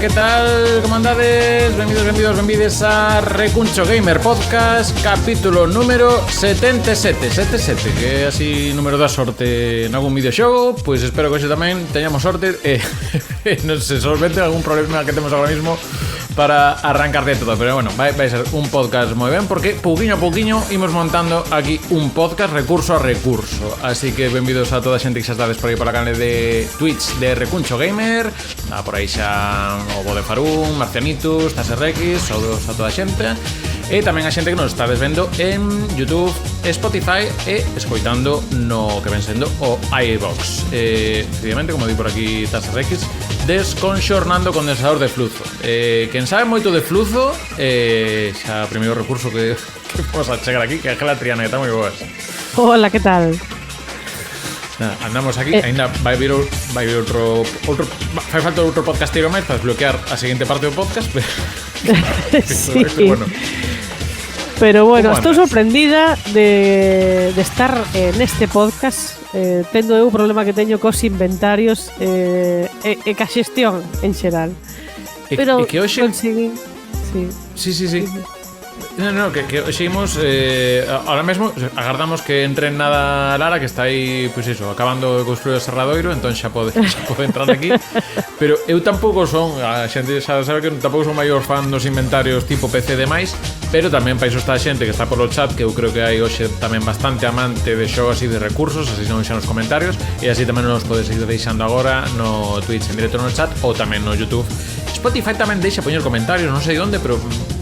que tal? Como andades? Benvidos a Recuncho Gamer Podcast, capítulo número 77, que é así número da sorte en algún videoxogo. Pois espero que hoxe tamén teñamos sorte non se solvente algún problema que temos agora mismo para arrancar de todo, pero bueno, vai ser un podcast moi ben porque pouquiño a pouquiño imos montando aquí un podcast recurso a recurso. Así que benvidos a toda a xente que xa estades por aí pola canal de Twitch de Recuncho Gamer. Por aí xa o Bo de Farún, Marcianitus, TaserX, saúdos a toda a xente. E tamén a xente que nos estades vendo en YouTube, Spotify e escoitando no que ven sendo o iVox. Efectivamente, como di por aquí TaserX, desconxornando condensador de fluzo. Quen sabe moito de fluzo, xa o primeiro recurso que vamos a chegar aquí, que é a Gela Triana, que está moi boas. Hola, que tal? Andamos aquí, ainda vai vir outro fai falta outro podcastero máis para desbloquear a seguinte parte do podcast, pero sí. Bueno. Pero bueno, estou sorprendida de estar neste podcast, tendo eu o problema que teño cos inventarios e ca xestión en xeral. Pero que hoxe conseguí. Sí. No, que hoxe imos ahora mesmo agardamos que entre nada Lara, que está aí, pois iso, acabando de construir o serradoiro, entón xa pode entrar aquí. Pero eu tampouco son, a xente xa sabe que tampouco son maior fan dos inventarios tipo PC e demais, pero tamén para iso está a xente que está polo chat, que eu creo que hai hoxe tamén bastante amante de xogos e de recursos, así non xa nos comentarios, e así tamén nos podes ir deixando agora no Twitch en directo no chat ou tamén no YouTube. Spotify tamén deixa poñer comentarios, non sei onde, pero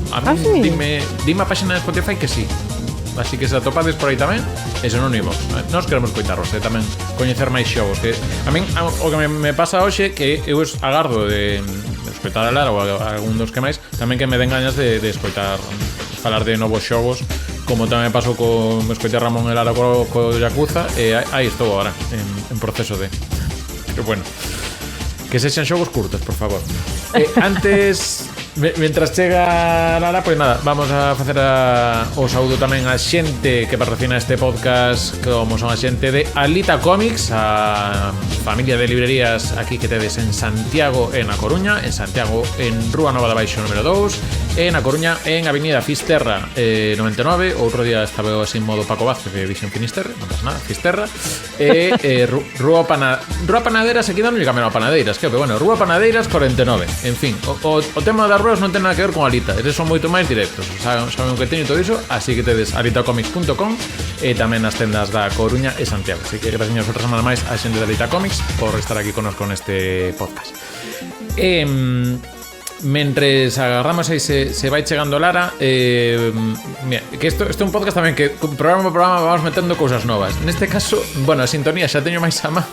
a mí sí. dime a página de Spotify que sí. Así que se atopades por aí tamén, eso non imos. Nos queremos coitarros, tamén coñecer máis xogos. Que a min o que me pasa hoxe que eu agardo de escoitar a Lara ou a algún dos que máis, tamén que me den gañas de escoitar falar de novos xogos, como tamén me pasou con escoitar Ramón e Lara co Yakuza, e aí estou agora en proceso de. Pero bueno, que sexan xogos curtos, por favor. Antes, mientras chega Lara, pois nada, vamos a facer o saúdo tamén a xente que patrocina este podcast, como son a xente de Alita Comics, a familia de librerías aquí que tedes en Santiago e na Coruña, en Santiago en Rúa Nova de Baixo número 2, e na Coruña en Avenida Fisterra 99, outro día estaba así en modo Paco Vázquez de Vision Finisterre, non pasa nada, Fisterra, e Rúa Panaderas, aquí dando camino a Panadeiras, que bueno, Rúa Panadeiras 49, en fin, o tema das ruas non ten nada que ver con Alita, eles son moito máis directos, saben o que teño todo iso, así que tedes alitacomics.com e tamén nas tendas da Coruña e Santiago. Así que gracias outra semana máis a xente de Alita Comics por estar aquí connosco neste podcast. Mentres agarramos aí se vai chegando Lara, mira, que isto é un podcast tamén que programa por programa vamos metendo cousas novas. Neste caso, bueno, a sintonía xa teño máis a má,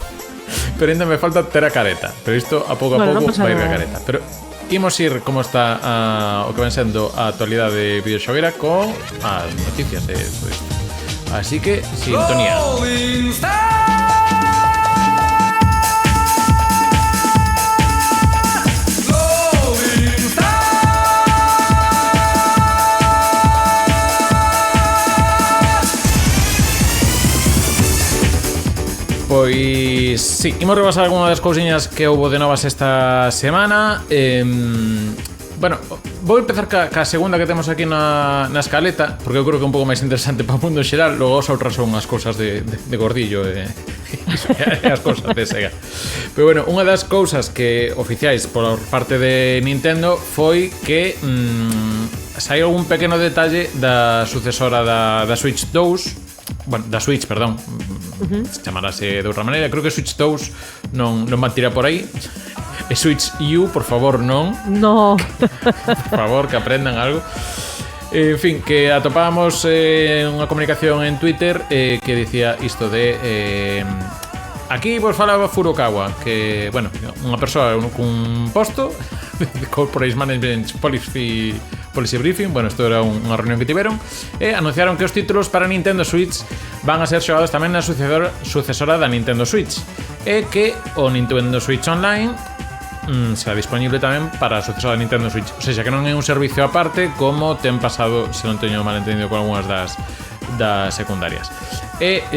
pero ainda me falta ter a careta, pero isto a pouco no vai ir a careta. Pero imos ir como está o que ven sendo a actualidade videoxoguera con as noticias de todo isto. Así que, sintonía. Pois sí, imos repasar algunha das cousiñas que houbo de novas esta semana. Bueno, vou empezar ca segunda que temos aquí na escaleta, porque eu creo que é un pouco máis interesante para o mundo en xeral. Logo as outras son as cousas de gordillo e as cousas de Sega. Pero bueno, unha das cousas que oficiais por parte de Nintendo foi que saiu un pequeno detalle da sucesora da Switch 2. Bueno, da Switch, perdón, chamarase de outra maneira. Creo que Switch 2 non van tirar por aí. E Switch U, por favor, non. No. Por favor, que aprendan algo. En fin, que atopábamos unha comunicación en Twitter que dicía isto de aquí vos falaba Furukawa, que, bueno, unha persoa cun posto de Corporate Management Policy Briefing, bueno, isto era unha reunión que tiveron, e anunciaron que os títulos para Nintendo Switch van a ser xogados tamén na sucesora da Nintendo Switch, e que o Nintendo Switch Online será disponible tamén para a sucesora da Nintendo Switch, ou seja, que non é un servicio aparte como ten pasado, se non teño mal entendido, con algunhas das secundarias. E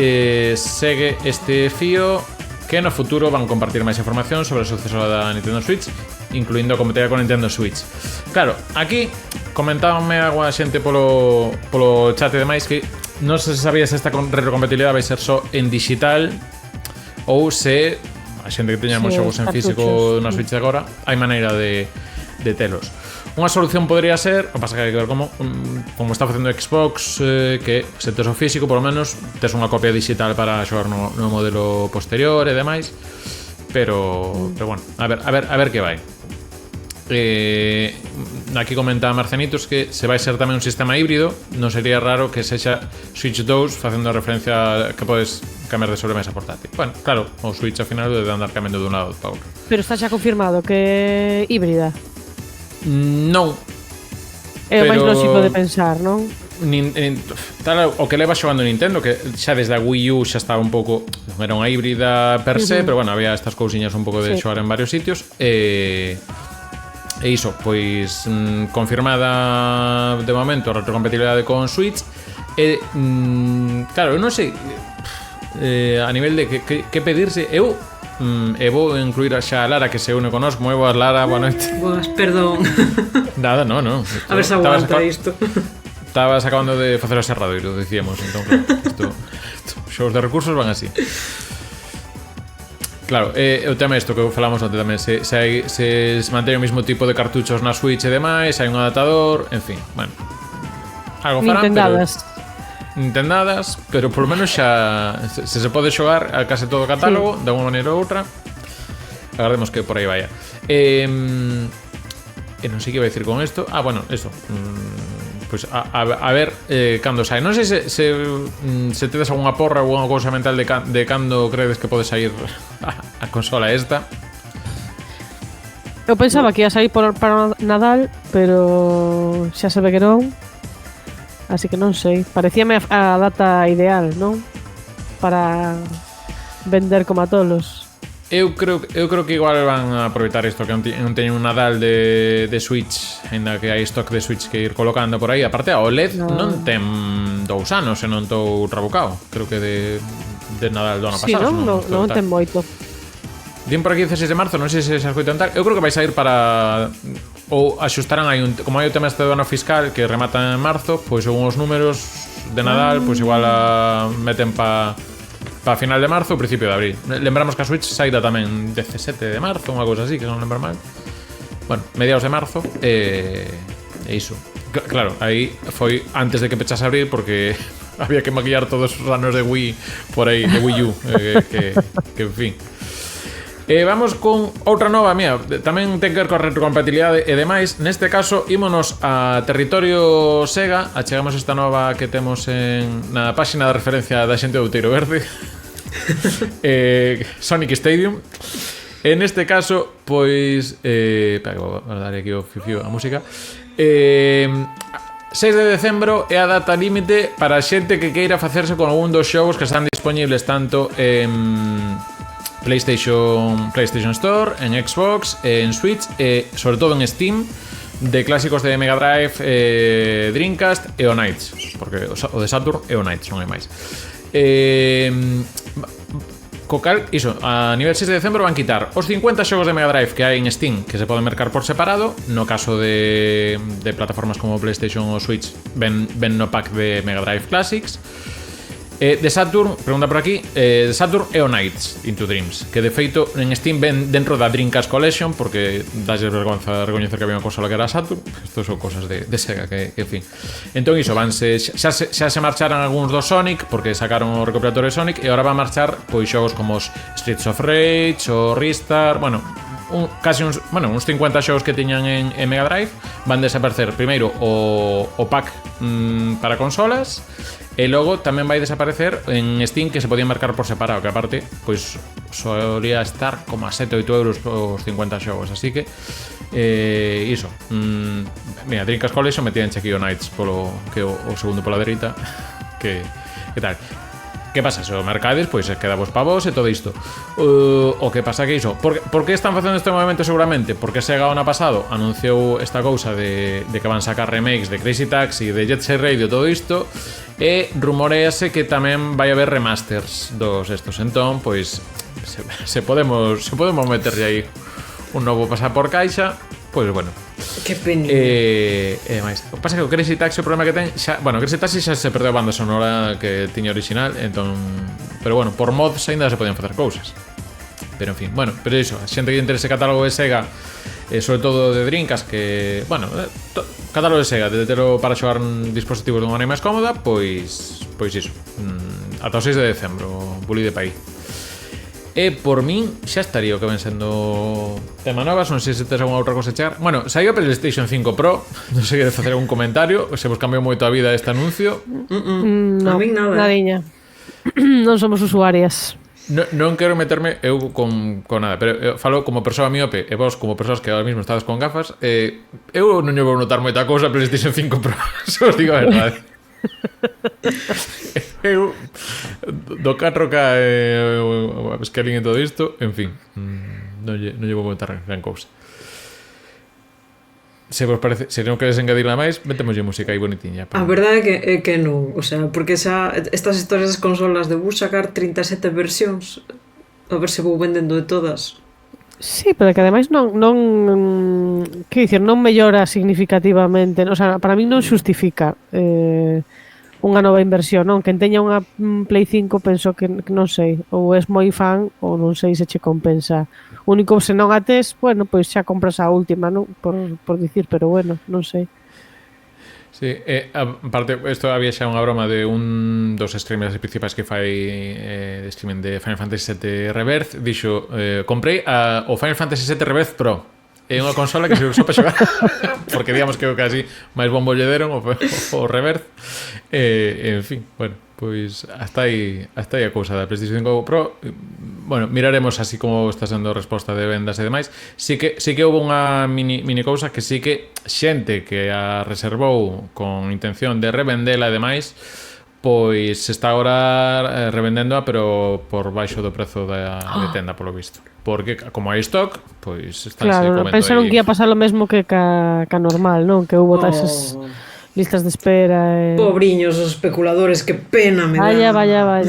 segue este fío que no futuro van compartir máis información sobre a sucesora da Nintendo Switch incluindo como te con Nintendo Switch. Claro, aquí comentábame algo a xente polo chat e demais que non sei se sabías se esta retrocompatibilidade vai ser só en digital ou se a xente que teñamos xogos en físico na Switch de agora hai maneira de telos. Unha solución podría ser, o pasa que hai que ver como está facendo Xbox, que se tes o físico, por lo menos tes unha copia digital para xogar no modelo posterior e demais. Pero bueno, a ver que vai. Aquí comenta Marcenitos que se vai ser tamén un sistema híbrido. Non sería raro que sexa Switch 2 facendo referencia a que podes cambiar de sobremesa portátil. Bueno, claro, o Switch ao final debe andar cambiando dun lado para outro. Pero está xa confirmado que é híbrida. Non. É o máis lógico de pensar, non? Tal o que leva xogando Nintendo, que xa desde a Wii U xa estaba un pouco, non era unha híbrida per se, pero bueno, había estas cousiñas un pouco de xogar en varios sitios e iso, pois confirmada de momento a retrocompatibilidade con Switch e claro, eu non sei a nivel de que pedirse. Eu vou incluir xa a Lara que se une conosco. Moi boas, Lara, boa noite. Boas, perdón. Nada, no. A ver se aguanta isto. Estabas acabando de facer o serradoiro, decíamos. Entón, claro, xogos de recursos van así. Claro, o tema é isto que falamos antes tamén. Se mantén o mesmo tipo de cartuchos na Switch e demais, hai un adaptador, en fin, bueno. Algo farán, Nintendadas, pero por lo menos xa se pode xogar a case todo o catálogo de unha maneira ou outra. Agardemos que por aí vaya. Non sei que vai dicir con isto. Bueno, eso. Pues a ver cando sai. Non sei se tedes algunha porra ou alguna cousa mental de cando credes que pode sair a consola esta. Eu pensaba que ia sair para Nadal, pero xa se ve que non. Así que non sei. Parecíame a data ideal, non? Para vender como a tolos. Eu creo que igual van a aproveitar isto, que non teñen un Nadal de Switch, ainda que hai stock de Switch que ir colocando por aí. Aparte, a OLED non ten 2 anos, se non estou trabucado. Creo que de Nadal do ano pasado. Sí, non ten moito. Din por aquí 16 de marzo, non sei se se escoitan tal. Eu creo que vai sair para... Ou axustarán aí como hai o tema este do ano fiscal que remata en marzo, pois según os números de Nadal, pois igual meten para final de marzo ou principio de abril. Lembramos que a Switch saída tamén 17 de marzo, unha cousa así, que non lembro mal. Bueno, mediados de marzo e iso. Claro, aí foi antes de que pechase abril porque había que maquillar todos os anos de Wii por aí, de Wii U, que en fin. Vamos con outra nova, mía, tamén ten que ver coa retrocompatibilidade e demais. Neste caso, ímonos a territorio Sega. Achegamos esta nova que temos na páxina de referencia da xente do Outeiro Verde. Sonic Stadium. En este caso, pois espera que vou dar aquí o fiu a música. 6 de decembro é a data límite para a xente que queira facerse con algún dos xogos que están disponibles tanto en PlayStation Store, en Xbox, en Switch e sobre todo en Steam, de clásicos de Mega Drive, Dreamcast e o Nights, porque o de Saturn e o Nights non hai máis. Cocal, iso, a nivel 6 de decembro van quitar os 50 xogos de Mega Drive que hai en Steam que se poden mercar por separado. No caso de plataformas como PlayStation ou Switch ven no pack de Mega Drive Classics. De Saturn, pregunta por aquí, de Saturn e o Nights Into Dreams, que de feito en Steam ven dentro da Dreamcast Collection, porque daslle vergonza recoñecer que había unha consola que era Saturn. Estos son cosas de Sega que en fin. Entón iso, xa se marcharan algúns do Sonic, porque sacaron o recopilatorio de Sonic, e agora van marchar pois xogos como os Streets of Rage, o Ristar, bueno, casi uns 50 xogos que tiñan en Mega Drive van desaparecer. Primeiro o pack para consolas, e logo tamén vai desaparecer en Steam, que se podía marcar por separado, que aparte pois solía estar como a 7-8 euros os 50 xogos, así que iso. Mira, Dreamcast Collection metían aquí o Nights polo que o segundo pola dereita. que tal? Que pasa? Se o mercades, pois quedavos pa vos e todo isto. O que pasa que iso, por que están facendo este movimento? Seguramente porque Sega o ano pasado anunciou esta cousa de que van sacar remakes de Crazy Taxi, de Jet Set Radio, todo isto, e rumorease que tamén vai haber remasters dos estos. Entón, pois se podemos meterlle aí un novo pasar por caixa, pois bueno. Que pena. Mais, o pasa que o Crazy Taxi o problema que ten xa, bueno, o Crazy Taxi xa se perdeu a banda sonora que tiña original, entón, pero bueno, por mods aínda se podían facer cousas. Pero en fin, bueno, pero iso, a xente que interese catálogo de Sega, sobre todo de Dreamcast, que, bueno, catálogo de Sega, de telo para xogar en dispositivos dunha maneira máis cómoda, pois iso, ata o 6 de decembro, Bully de País. E por min xa estaría o que ven sendo tema novas. Non sei se tes alguna outra cosa a chegar. Bueno, saiu a PlayStation 5 Pro. Non sei queres facer algún comentario. Se vos cambiou moito a vida este anuncio. No, A min nada. nadiña. Non somos usuarias. Non quero meterme eu con nada, pero eu falo como persoa miope e vos como persoas que ahora mismo estades con gafas, eu non lle vou notar moita cousa a PlayStation 5 Pro. Se vos digo a verdade. Eu do 4K o scaling e todo isto, en fin, non lle vou botar gran cousa. Se vos parece, se non queres engadirla máis, metémoslle música aí bonitiña. A verdade é que non, o sea, porque xa estas historias das consolas de vou sacar 37 versións, a ver se vou vendendo de todas. Sí, pero que ademais non que dicir, non mellora significativamente, o sea, para min non xustifica unha nova inversión, non? Quen teña unha Play 5 penso que non sei, ou és moi fan ou non sei se che compensa. Único se non a tes, bueno, pois xa compras a última, non? Por dicir, pero bueno, non sei. Sí, aparte, isto había xa unha broma de un dos streamers principais que fai de streaming de Final Fantasy VII Rebirth. Dixo, comprei o Final Fantasy VII Rebirth Pro. É unha consola que se usou para xogar porque digamos que o casi máis bombo lle deron o Rebirth. En fin, bueno, pois hasta aí a cousa da PlayStation 5 Pro. Bueno, miraremos así como está sendo a resposta de vendas e demais. Sí que houve unha mini cousa que sí que xente que a reservou con intención de revendela e demais, pois está agora revendéndoa, pero por baixo do prezo de tenda, polo visto. Porque como hai stock, pois están claro, pensaron que ia pasar o mesmo que ca normal, non? Que houve esas listas de espera. Pobriños os especuladores, que pena me dá. Vaya.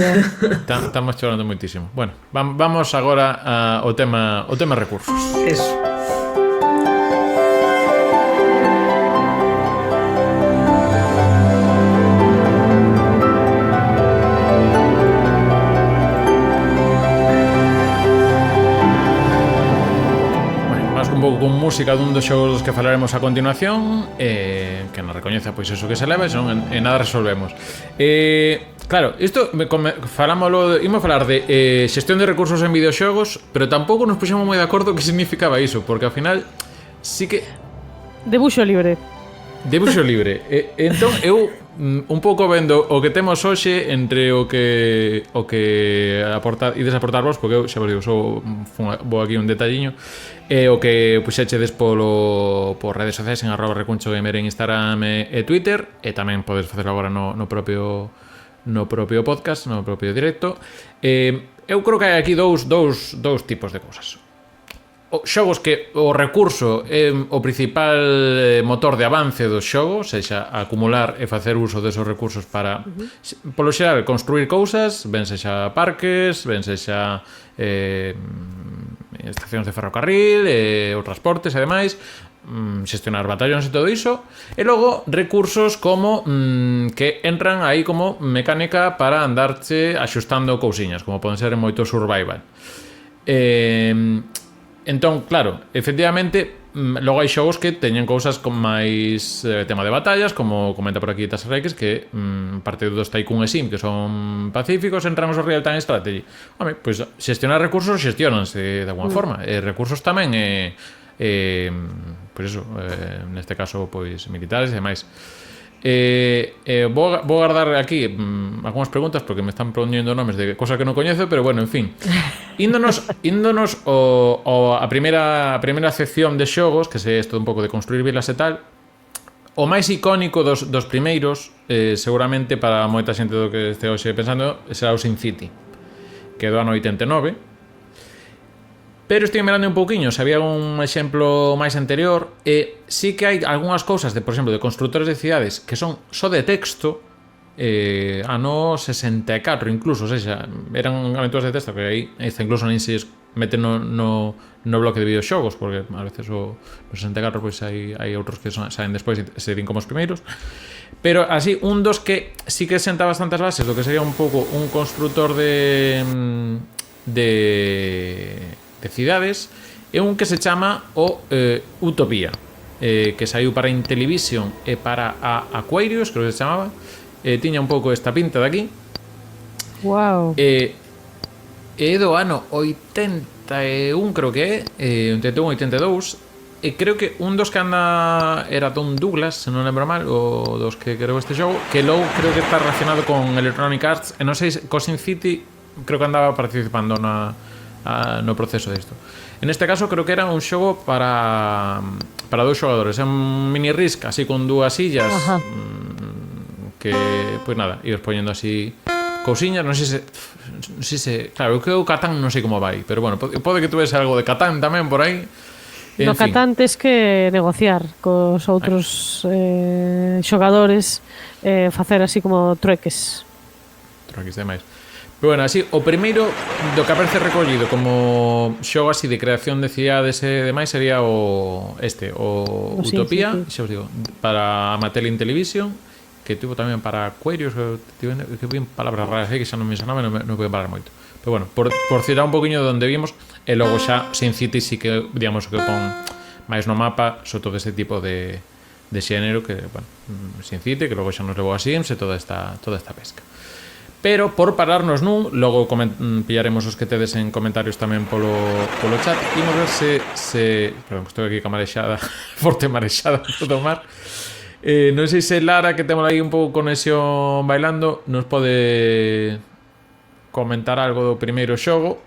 Estamos chorando moitísimo. Bueno, vamos agora ao tema recursos. Eso. Con música dun dos xogos que falaremos a continuación, que nos recoñeza pois eso que se leva, son en nada resolvemos. Claro, isto imos falar de xestión de recursos en videoxogos, pero tampouco nos puxemos moi de acordo que significaba iso, porque ao final sí que debuxo libre. Entón eu un pouco vendo o que temos hoxe entre o que aportar e desaportar vos, porque eu xa vos digo, vou aquí un detalliño, o que puxechedes por redes sociais en @recunchogamer en Instagram e Twitter, e tamén podes facelo agora no propio podcast, no propio directo. Eu creo que hai aquí dous tipos de cousas. Xogos que o recurso é o principal motor de avance do xogo, sexa acumular e facer uso desos recursos para, polo xeral, construir cousas, ben sexa parques, ben sexa estacións de ferrocarril, ou transportes e demais, xestionar batallóns e todo iso, e logo recursos como que entran aí como mecánica para andarche axustando cousiñas, como poden ser en moito survival. Entón, claro, efectivamente, logo hai xogos que teñen cousas con máis tema de batallas, como comenta por aquí Tasas Reikes, que parte dos Tycoon e Sim, que son pacíficos, entran os Real Time Strategy. Home, pois xestionar recursos xestionanse de alguna forma, e recursos tamén pois eso, neste caso pois militares e máis. Vou guardar aquí algunhas preguntas porque me están poniendo nomes de cosas que non coñezo, pero bueno, en fin. Índonos a primeira sección de xogos, que se isto un pouco de construir vilas e tal. O máis icónico dos primeiros, seguramente para moita xente do que este hoxe pensando, será o SimCity, que é do ano 89. Pero estou mirando un pouquiño, se había un exemplo máis anterior, e sí que hai algunhas cousas, por exemplo, de constructores de cidades que son só de texto, ano 64 incluso, ou seja, eran aventuras de texto que aí incluso nin se mete no bloque de videoxogos, porque a veces o 64 pois hai outros que saen despois e serían como os primeiros. Pero así, un dos que sí que senta bastantes bases do que sería un pouco un constructor de cidades é un que se chama o Utopía, que saiu para Intellivision e para a Aquarius, creo que se chamaba. Tiña un pouco esta pinta de aquí. Wow. É do ano 81, creo que é 81, 82. E creo que un dos que anda era Tom Douglas, se non lembro mal, o dos que creou este xogo, que logo creo que está relacionado con Electronic Arts, e non sei, Cosin City creo que andaba participando no proceso disto. En este caso creo que era un xogo para 2 xogadores, é un mini Risk así con 2 sillas. Ajá. Que, pois nada, ibas poñendo así cousiñas, non sei se claro, que o Catán non sei como vai, pero bueno, pode que tuvese algo de Catán tamén por aí. No Catán tes que negociar cos outros xogadores, facer así como trueques. Trueques demais. Pero bueno, así, o primeiro do que aparece recollido como xogo así de creación de cidades e demais sería o Utopía, xa os digo, para Mattel Intellivision, que tuvo tamén para Aquarius, que vi palabras raras, que xa non me sonaba, non voy a parar moito. Pero bueno, por citar un poquinho de onde vimos, e logo xa Sin City sí que, digamos, que pon máis no mapa sobre todo ese tipo de xénero que, bueno, Sin City, que logo xa nos levou a Sims e toda esta pesca. Pero por pararnos nun, logo pillaremos os que tedes en comentarios tamén polo chat. Imos ver se perdón, estou aquí ca marexada, forte marexada do mar. Non sei se Lara, que temos aí un pouco conexión bailando, nos pode comentar algo do primeiro xogo.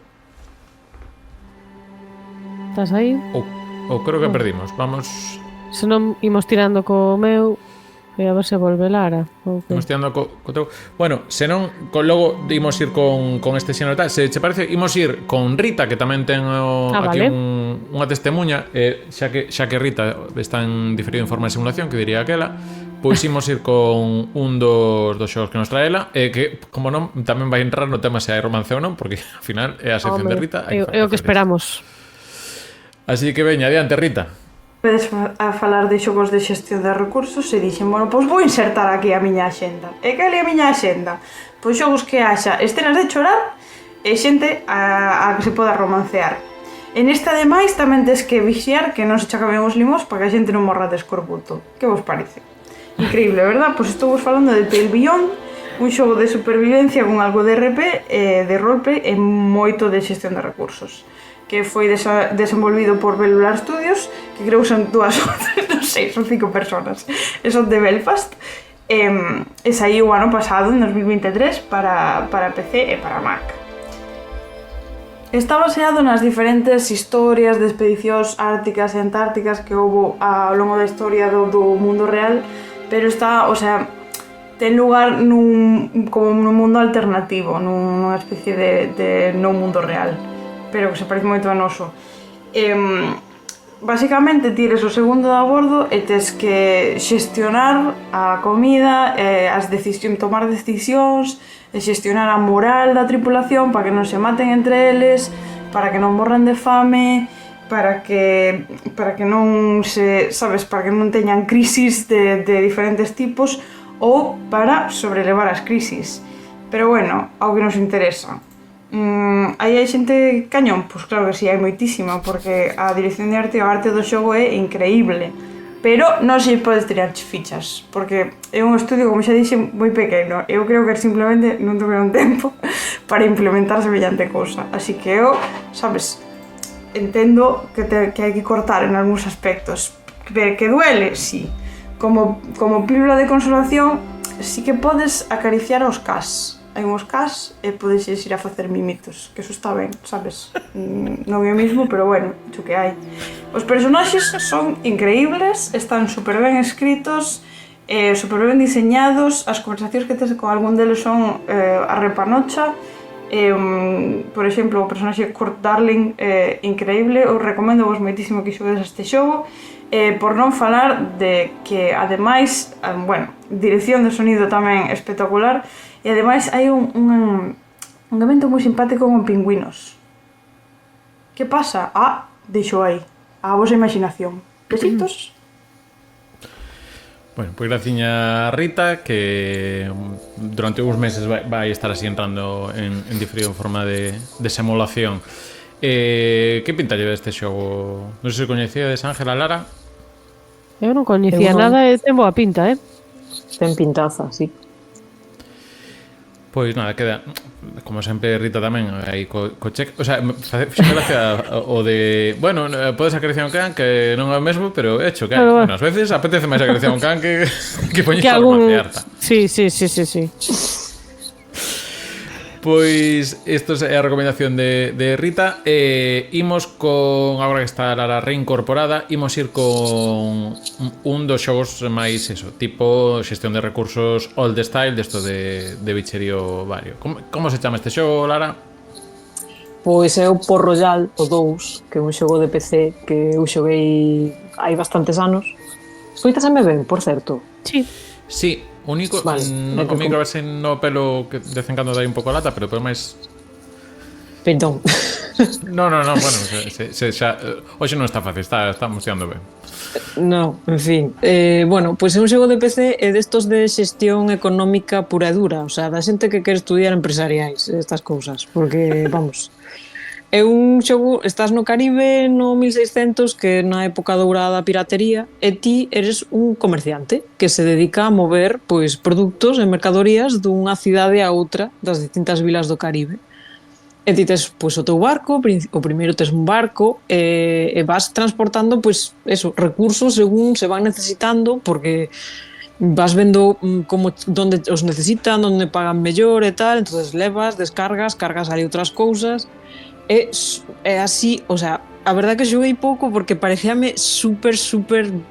Estás aí? Ou creo que perdimos. Vamos. Se non imos tirando co meu, e a ver se volve Lara. Okay. Imos tirando co teu. Bueno, se non, logo imos ir con este xénero tal. Se che parece, imos ir con Rita, que tamén ten aquí vale. unha testemunha, xa que Rita está en diferido en forma de simulación, que diría aquela. Pois imos ir con un dos xogos que nos trae ela, que, como non, tamén vai entrar no tema se hai romance ou non, porque ao final é a sección de Rita. É o que esperamos. Así que veña, adiante, Rita. Vedes a falar de xogos de xestión de recursos e dixen, bueno, pois vou insertar aquí a miña axenda. E cal é a miña axenda? Pois xogos que haxa escenas de chorar e xente a que se poda romancear. En esta ademais tamén tes que vixiar que non se chacaben os limos para que a xente non morra de escorbuto. Que vos parece? Increíble, verdad? Pois estou vos falando de Pale Beyond, un xogo de supervivencia con algo de RP, de roleplay e moito de xestión de recursos, que foi desenvolvido por Bellular Studios, que creo que son non sei, son 5 personas, e son de Belfast, e saiu o ano pasado, en 2023, para PC e para Mac. Está baseado nas diferentes historias de expedicións árticas e antárticas que houbo ao longo da historia do mundo real, pero está, o sea, ten lugar como nun mundo alternativo, nunha especie de non mundo real, pero que se parece moito a noso. Basicamente tires o segundo a bordo e tes que xestionar a comida, tomar decisións, e xestionar a moral da tripulación para que non se maten entre eles, para que non morran de fame, para que non se, sabes, para que non teñan crisis de diferentes tipos, ou para sobrelevar as crisis. Pero bueno, ao que nos interesa. Aí hai xente cañón? Pois claro que sí, hai moitísima, porque a dirección de arte e a arte do xogo é increíble. Pero non se podes tirar fichas, porque é un estudio, como xa dixe, moi pequeno. Eu creo que simplemente non tuveron tempo para implementar semellante cousa. Así que eu, sabes, entendo que hai que cortar en algúns aspectos. Que duele, sí. Como pílula de consolación, sí que podes acariciar os cas. Hai uns cas e podes ir a facer mimitos, que eso está ben, sabes? Non é o mismo, pero bueno, xo que hai. Os personaxes son increíbles, están super ben escritos, super ben diseñados, as conversacións que tes con algún deles son a repanocha. Por exemplo, o personaxe Kurt Darling é increíble, eu recomendo vos moitísimo que xoguedes este xogo, por non falar de que ademais, bueno, dirección de sonido tamén espectacular, e ademais hai un evento moi simpático con pingüinos. Que pasa? Deixo aí. A vosa imaginación. Besitos. Bueno, pois graciña Rita, que durante uns meses vai estar así entrando en diferido en forma de simulación. Que pinta lle este xogo? Non sei se coñecíades Ángela, Lara? Eu non coñecía Eu non. nada e ten boa pinta, Ten pintaza, sí. Pois nada, queda como sempre Rita tamén aí co check, o sea, fixe gracia o de, bueno, podes acariciar un can que non é o mesmo, pero hecho que Claro, bueno, ás veces apetece máis acariciar un can que poñer que a algún... farmacia harta. Sí. Pois isto é a recomendación de Rita. Imos con, agora que está Lara reincorporada, imos ir con un dos xogos máis eso, tipo xestión de recursos old style, desto de bicherío vario. Como se chama este xogo, Lara? Pois é o Port Royal, o 2, que é un xogo de PC que eu xoguei hai bastantes anos. Escoitaseme ben, por certo. Sí. Sí, único, Vale, o micro a ver se no pelo que de vez en cando dai un pouco a lata, pero máis... Perdón. No, bueno, xa, hoxe non está fácil, estamos tirando ben. No, en fin. Bueno, pois é un xogo de PC e destos de xestión económica pura e dura, o sea, da xente que quere estudiar empresariais, estas cousas, porque, vamos, é un xogo, estás no Caribe no 1600, que na época dourada da piratería, e ti eres un comerciante que se dedica a mover pois produtos e mercadorías dunha cidade a outra das distintas vilas do Caribe. E ti tes pois, o teu barco, o primeiro tes un barco e vas transportando pois, eso, recursos según se van necesitando, porque vas vendo como donde os necesitan, onde pagan mellor e tal, entonces levas, descargas, cargas ali outras cousas. É así, o sea, a verdad que xoguei pouco porque parecíame super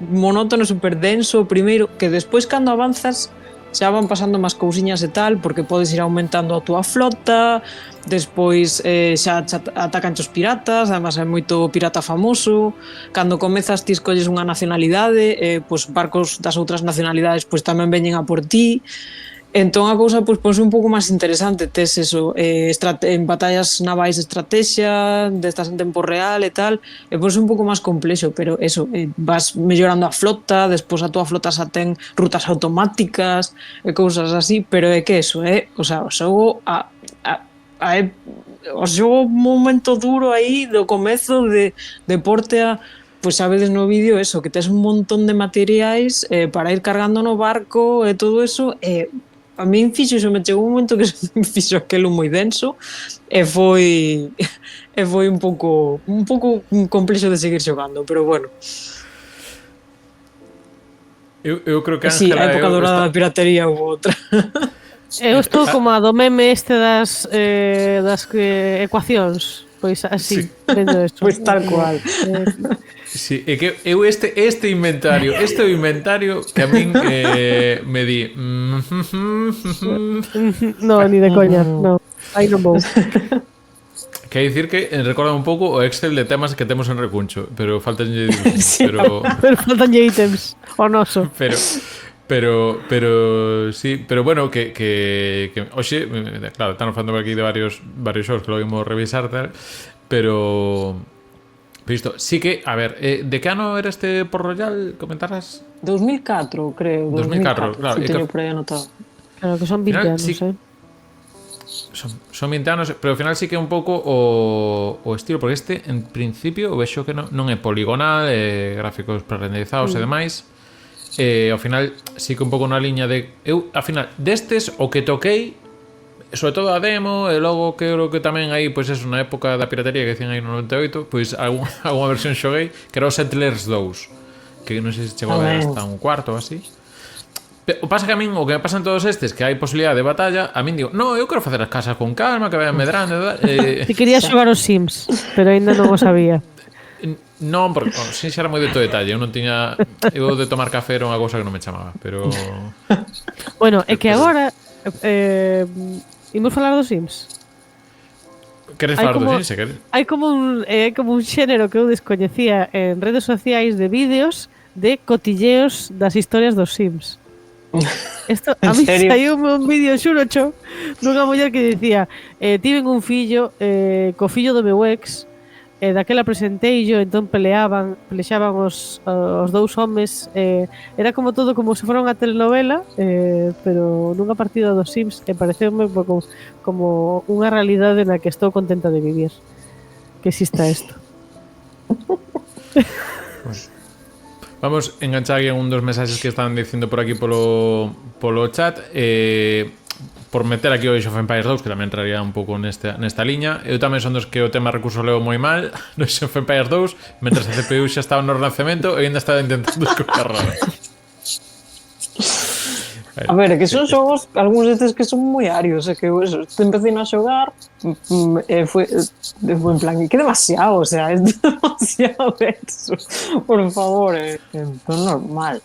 monótono, super denso o primeiro, que despois cando avanzas xa van pasando máis cousiñas e tal, porque podes ir aumentando a túa flota, despois xa atacan os piratas, además é moito pirata famoso, cando comezas ti escolles unha nacionalidade, pois barcos das outras nacionalidades pois tamén veñen a por ti. Entón a cousa pois ponse un pouco máis interesante, tes eso, en batallas navais de estrategia, destas en tempo real e tal, e ponse un pouco máis complexo, pero eso, vas mellorando a flota, despois a túa flota xa ten rutas automáticas e cousas así, pero é que eso, o sea, o xogo o xogo un momento duro aí do comezo de Portea. Pois sabedes no vídeo eso, que tes un montón de materiais para ir cargando no barco e todo eso, a min me chegou un momento que me fixo aquelo moi denso e foi un pouco complexo de seguir xogando, pero bueno. Eu creo que Ángela... Sí, a época dorada da piratería ou outra. Eu estou como a do meme este das ecuacións. Pois así, vendo isto. Pois tal cual. Sí, é que eu este inventario, é o inventario que a min me di... No, ni de coña, no. Aí non vou. Quer dicir que recorda un pouco o Excel de temas que temos en Recuncho, pero faltanlle Sí. pero faltanlle ítems, o noso. Pero sí, pero bueno, que hoxe, claro, estamos falando aquí de varios xogos que lo vimos revisar, tal, pero isto, sí que, a ver, de que ano era este Port Royal, comentarás? 2004, creo. 2004, claro. Si teño por aí anotado. Claro que son 20 Final, anos, sí. Son 20 anos, pero ao final sí que é un pouco o estilo, porque este, en principio, o vexo que non é poligonal, gráficos prerenderizados e demais. Ao final sí que un pouco na liña de eu, ao final, destes o que toquei, sobre todo a demo, e logo que creo que tamén aí, pois eso, na época da piratería que dicen aí no 98, pois alguna versión xoguei que era o Settlers 2, que non sei se chegou a ver hasta un cuarto ou así. O pasa que a min, o que me pasan todos estes, que hai posibilidade de batalla, a min digo, no, eu quero facer as casas con calma, que vayan medrando, Ti querías xogar os Sims, pero ainda non o sabía. Non, porque sin xa era moi de todo detalle. Eu non tiña... Eu de tomar café era unha cousa que non me chamaba, pero... Bueno, é que agora imos falar dos Sims. Queres falar dos Sims, se queres? Hai como un xénero que eu descoñecía en redes sociais de vídeos de cotilleos das historias dos Sims. Esto, a mí saiu un vídeo xurocho dunha muller que dicía tiven un fillo co fillo do meu ex e daquela presenteillo, entón pelexaban os dous homes, era como todo como se fora unha telenovela, pero nunha partida dos Sims, e pareceume como unha realidade na que estou contenta de vivir, que exista isto. Vamos a enganchar aquí un dos mensaxes que están dicindo por aquí polo chat. Por meter aquí o Age of Empires 2, que tamén entraría un pouco nesta liña. Eu tamén son dos que o tema recurso leo moi mal no Age of Empires 2, mentras a CPU xa estaba no renacemento e ainda estaba intentando escoger raro. A ver, que son xogos, algúns destes que son moi arios, que eu empecé a xogar e foi en plan, que demasiado, o sea, é demasiado eso, por favor, é normal.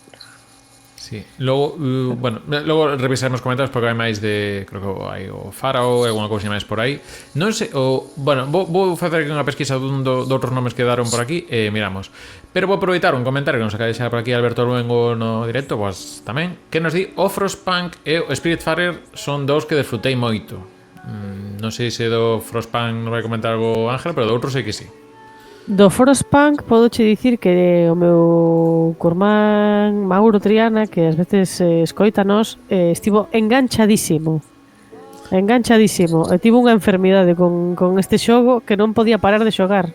Sí. Logo, logo revisaremos comentarios porque hai máis de, creo que hai o Farao e alguna cousa máis por aí. Non sei, vou facer aquí unha pesquisa de outros nomes que daron por aquí e miramos. Pero vou aproveitar un comentario que nos acaba de deixar por aquí Alberto Luengo no directo, pois tamén, que nos di o Frostpunk e o Spiritfarer son dous que desfrutei moito. Non sei se do Frostpunk non vai comentar algo Ángel, pero do outro sei que sí. Do Frostpunk podo che dicir que o meu curmán Mauro Triana, que ás veces escoítanos, estivo enganchadísimo. E tivo unha enfermidade con este xogo que non podía parar de xogar.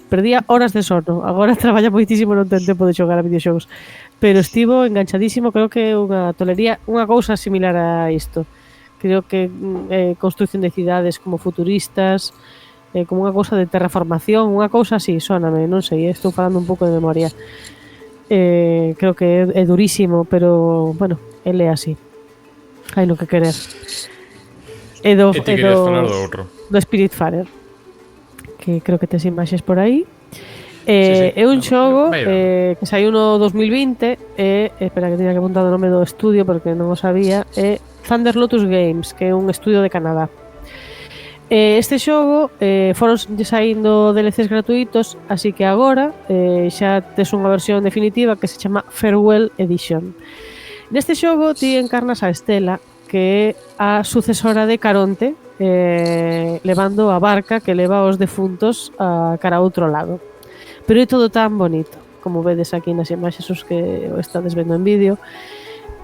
Perdía horas de sono. Agora traballa moitísimo, non ten tempo de xogar a videoxogos. Pero estivo enganchadísimo, creo que unha tolería, unha cousa similar a isto. Creo que construcción de cidades como futuristas, como unha cousa de terraformación, unha cousa así, sóname, non sei, estou falando un pouco de memoria. Creo que é durísimo, pero, bueno, ele é así. Hai no que querer. E te querías falar do outro. Do Spiritfarer, que creo que tes imaxes por aí. É un xogo que saiu no 2020 espera que teña que apuntar o nome do estudio porque non o sabía, é Thunder Lotus Games, que é un estudio de Canadá. Este xogo foron saindo DLCs gratuitos, así que agora xa tes unha versión definitiva que se chama Farewell Edition. Neste xogo ti encarnas a Estela, que é a sucesora de Caronte, levando a barca que leva os defuntos a cara a outro lado. Pero é todo tan bonito, como vedes aquí nas imaxes os que o estades vendo en vídeo.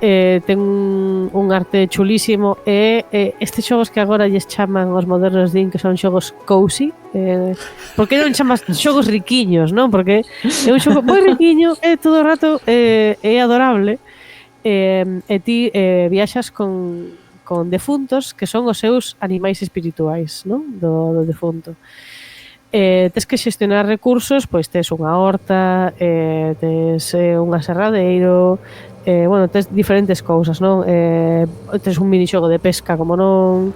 Ten un arte chulísimo e estes xogos que agora lles chaman os modernos din que son xogos cozy, por que non chamas xogos riquiños, non? Porque é un xogo moi riquiño e todo o rato é adorable e ti viaxas con defuntos que son os seus animais espirituais, non? Do defunto. Tes que xestionar recursos, pois tes unha horta, tes un aserradeiro, tes diferentes cousas, non? Tes un minixogo de pesca, como non,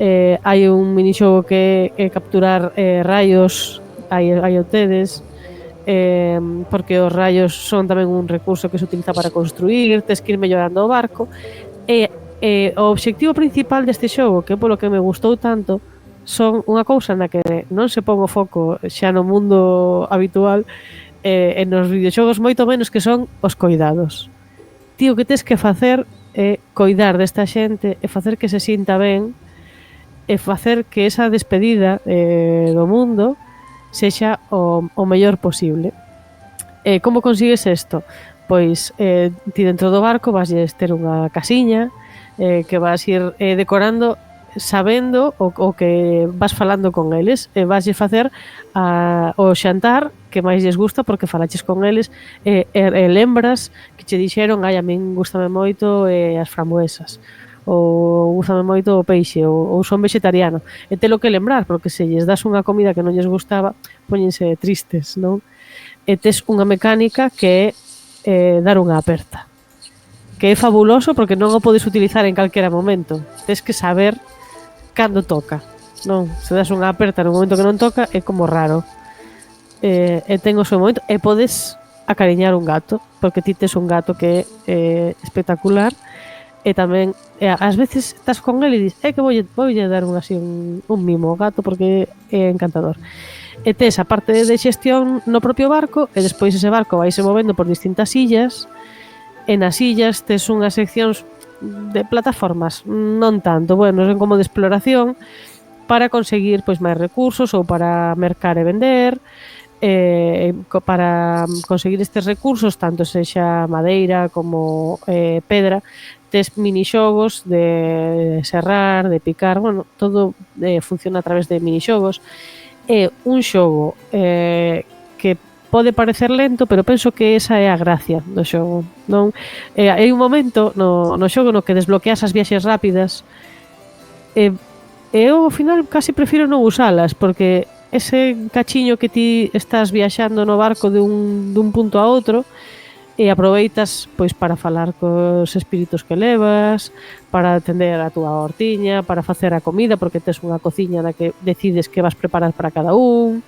hai un minixogo que é capturar raios, aí o tedes, porque os raios son tamén un recurso que se utiliza para construir, tes que ir mellorando o barco, e o obxectivo principal deste xogo, que é polo que me gustou tanto, son unha cousa na que non se pon o foco xa no mundo habitual e nos videoxogos moito menos, que son os coidados. Tío, que tes que facer é coidar desta xente e facer que se sinta ben e facer que esa despedida do mundo sexa o mellor posible. Como consigues isto? Pois ti dentro do barco vas ter unha casiña que vas ir decorando sabendo o que vas falando con eles e vaslle facer o xantar que máis lles gusta porque falaches con eles e lembras que che dixeron a min gustame moito as frambuesas ou gustame moito o peixe ou son vegetariano e telo que lembrar porque se lles das unha comida que non lles gustaba póñense tristes, non? E tes unha mecánica que é dar unha aperta que é fabuloso porque non o podes utilizar en calquera momento, tes que saber cando toca, non? Se das unha aperta no momento que non toca é como raro. E ten o seu momento e podes acariñar un gato, porque ti tes un gato que é espectacular e tamén ás veces estás con ele e dis que voulle dar un mimo ao gato porque é encantador. E tes a parte de xestión no propio barco e despois ese barco vaise movendo por distintas illas e nas illas tes unhas seccións de plataformas, non tanto, bueno, son como de exploración para conseguir pois máis recursos ou para mercar e vender. Para conseguir estes recursos, tanto sexa madeira como pedra, tes minixogos de serrar, de picar, bueno, todo funciona a través de minixogos. É un xogo que pode parecer lento, pero penso que esa é a gracia do xogo, non? Hai un momento no xogo no que desbloqueas as viaxes rápidas e eu ao final casi prefiro non usalas, porque ese cachiño que ti estás viaxando no barco dun punto a outro e aproveitas pois para falar cos espíritus que levas, para atender a túa hortiña, para facer a comida, porque tes unha cociña na que decides que vas preparar para cada un,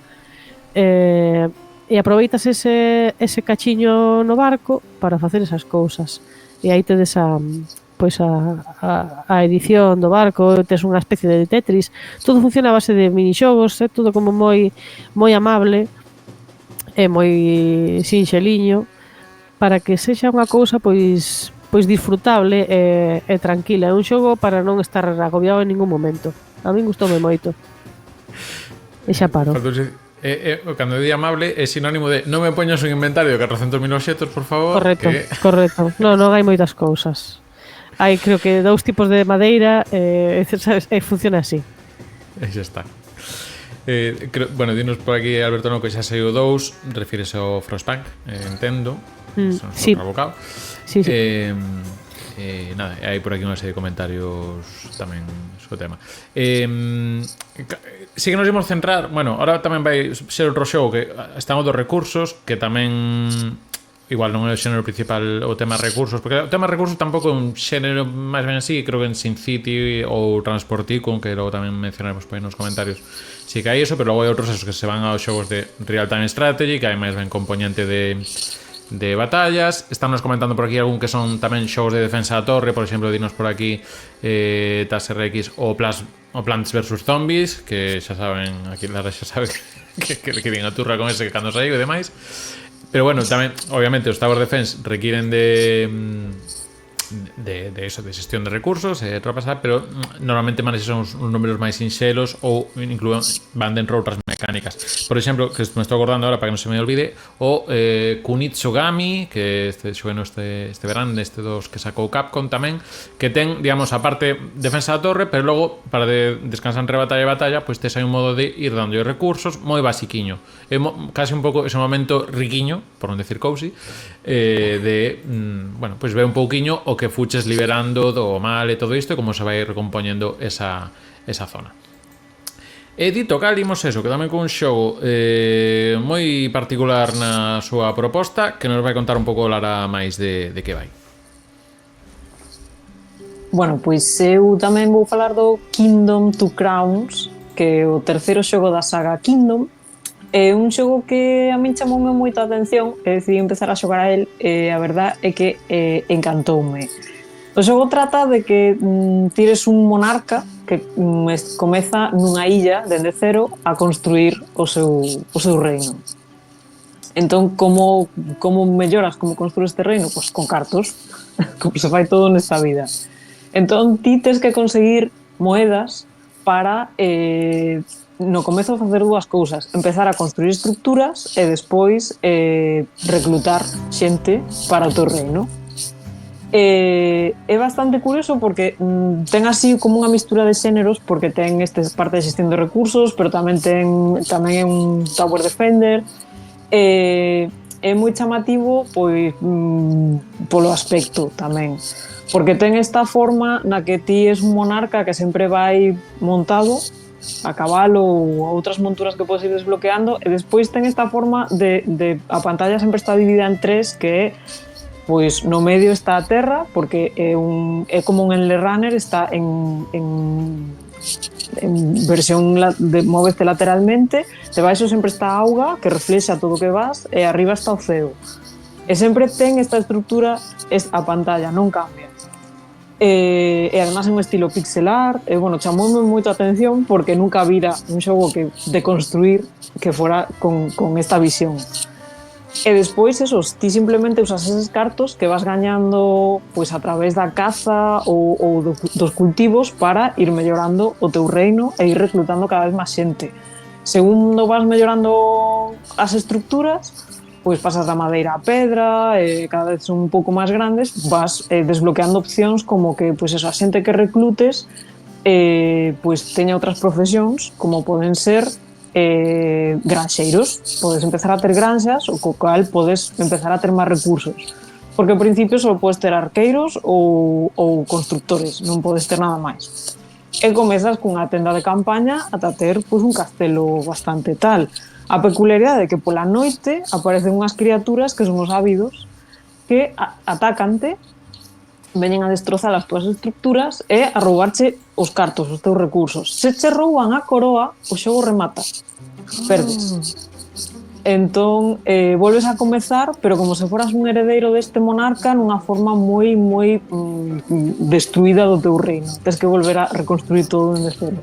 e aproveitas ese cachiño no barco para facer esas cousas. E aí tedes a edición do barco, tes unha especie de Tetris, todo funciona a base de minixogos, é todo como moi amable e moi sinxeliño, para que sexa unha cousa pois disfrutable e tranquila. É un xogo para non estar agobiado en ningún momento. A min gustoume moito. E xa paro. Cando di amable é sinónimo de non me poñas un inventario de 400.000 obxetos, por favor. Correcto. Non hai moitas cousas. Hai, creo que, 2 tipos de madeira e funciona así. E xa está. Bueno, dinos por aquí Alberto no que xa saiu 2, refírese ao Frostpunk, entendo. Sí. Sí. Nada, hai por aquí unha serie de comentarios tamén sobre o tema. Si que nos imos centrar, bueno, ahora tamén vai ser outro xogo que están outros recursos que tamén igual non é o xénero principal o tema recursos, porque o tema recursos tampouco é un xénero máis ben así, creo que en Sin City ou Transport Tycoon, que logo tamén mencionaremos por aí nos comentarios, sí que hai eso, pero logo hai outros esos que se van aos xogos de Real Time Strategy, que hai máis ben componente de batallas. Estamos comentando por aquí algún que son tamén xogos de defensa da torre, por exemplo, dinos por aquí TAS RX ou Plants vs Zombies, que xa saben, aquí Lara xa sabe que din a turra con ese que cando saiu e demais. Pero bueno, tamén, obviamente, os Tower Defense requiren de xestión de recursos e tropas, pero normalmente manexan uns números máis sinxelos ou incluen van dentro outras mecánicas. Por exemplo, que me estou acordando ahora para que non se me olvide, o Kunitsugami, que este xogueno este verán, este dos que sacou Capcom tamén, que ten, digamos, a parte defensa da torre, pero logo, para descansar entre batalla e batalla, pois tes aí un modo de ir dando recursos moi basiquiño. É casi un pouco ese momento riquiño, por non decir cozy, bueno, pois ve un pouquiño o que fuches liberando do mal e todo isto e como se vai recompoñendo esa zona. E dito cal, imos eso, que tamén con un xogo moi particular na súa proposta, que nos vai contar un pouco Lara máis de que vai. Bueno, pois eu tamén vou falar do Kingdom Two Crowns, que é o terceiro xogo da saga Kingdom. É un xogo que a min chamoume moita atención e decidí empezar a xogar a él, e a verdad é que encantoume. O xogo trata de que tires un monarca que comeza nunha illa dende cero a construir o seu reino. Entón, como melloras, como construes este reino? Pois con cartos, como se fai todo nesta vida. Entón, ti tes que conseguir moedas para no comezo facer dúas cousas: empezar a construir estructuras e despois reclutar xente para o teu reino. É bastante curioso porque ten así como unha mistura de xéneros, porque ten parte de xestión de recursos, pero tamén é un tower defender. É moi chamativo pois polo aspecto tamén, porque ten esta forma na que ti es un monarca que sempre vai montado a cabalo ou outras monturas que podes ir desbloqueando, e despois ten esta forma de a pantalla sempre está dividida en tres, que é pois no medio está a terra, porque é como un Endless Runner, está en versión de moverte lateralmente, debaixo sempre está a auga que reflexa todo o que vas, e arriba está o ceo, e sempre ten esta estructura, a pantalla non cambia. E además é un estilo pixelar, e bueno, chamoume moito a atención porque nunca vira un xogo de construir que fora con esta visión. E despois, esos, ti simplemente usas eses cartos que vas gañando pois a través da caza ou dos cultivos para ir mellorando o teu reino e ir reclutando cada vez máis xente. Segundo vas mellorando as estructuras, pois pasas da madeira á pedra, cada vez son un pouco máis grandes, vas desbloqueando opcións como que pois eso, a xente que reclutes pois teña outras profesións, como poden ser granxeiros. Podes empezar a ter granxas, o co cal podes empezar a ter máis recursos. Porque ao principio só podes ter arqueiros ou constructores, non podes ter nada máis. E comezas cunha tenda de campaña ata ter pois, un castelo bastante tal. A peculiaridade é que pola noite aparecen unhas criaturas que son os ávidos que atácante, veñen a destrozar as túas estructuras e a roubarche os cartos, os teus recursos. Se che rouban a coroa, o xogo remata. Perdes. Entón, volves a comezar, pero como se foras un heredeiro deste monarca nunha forma moi destruída do teu reino. Tens que volver a reconstruir todo dende cero.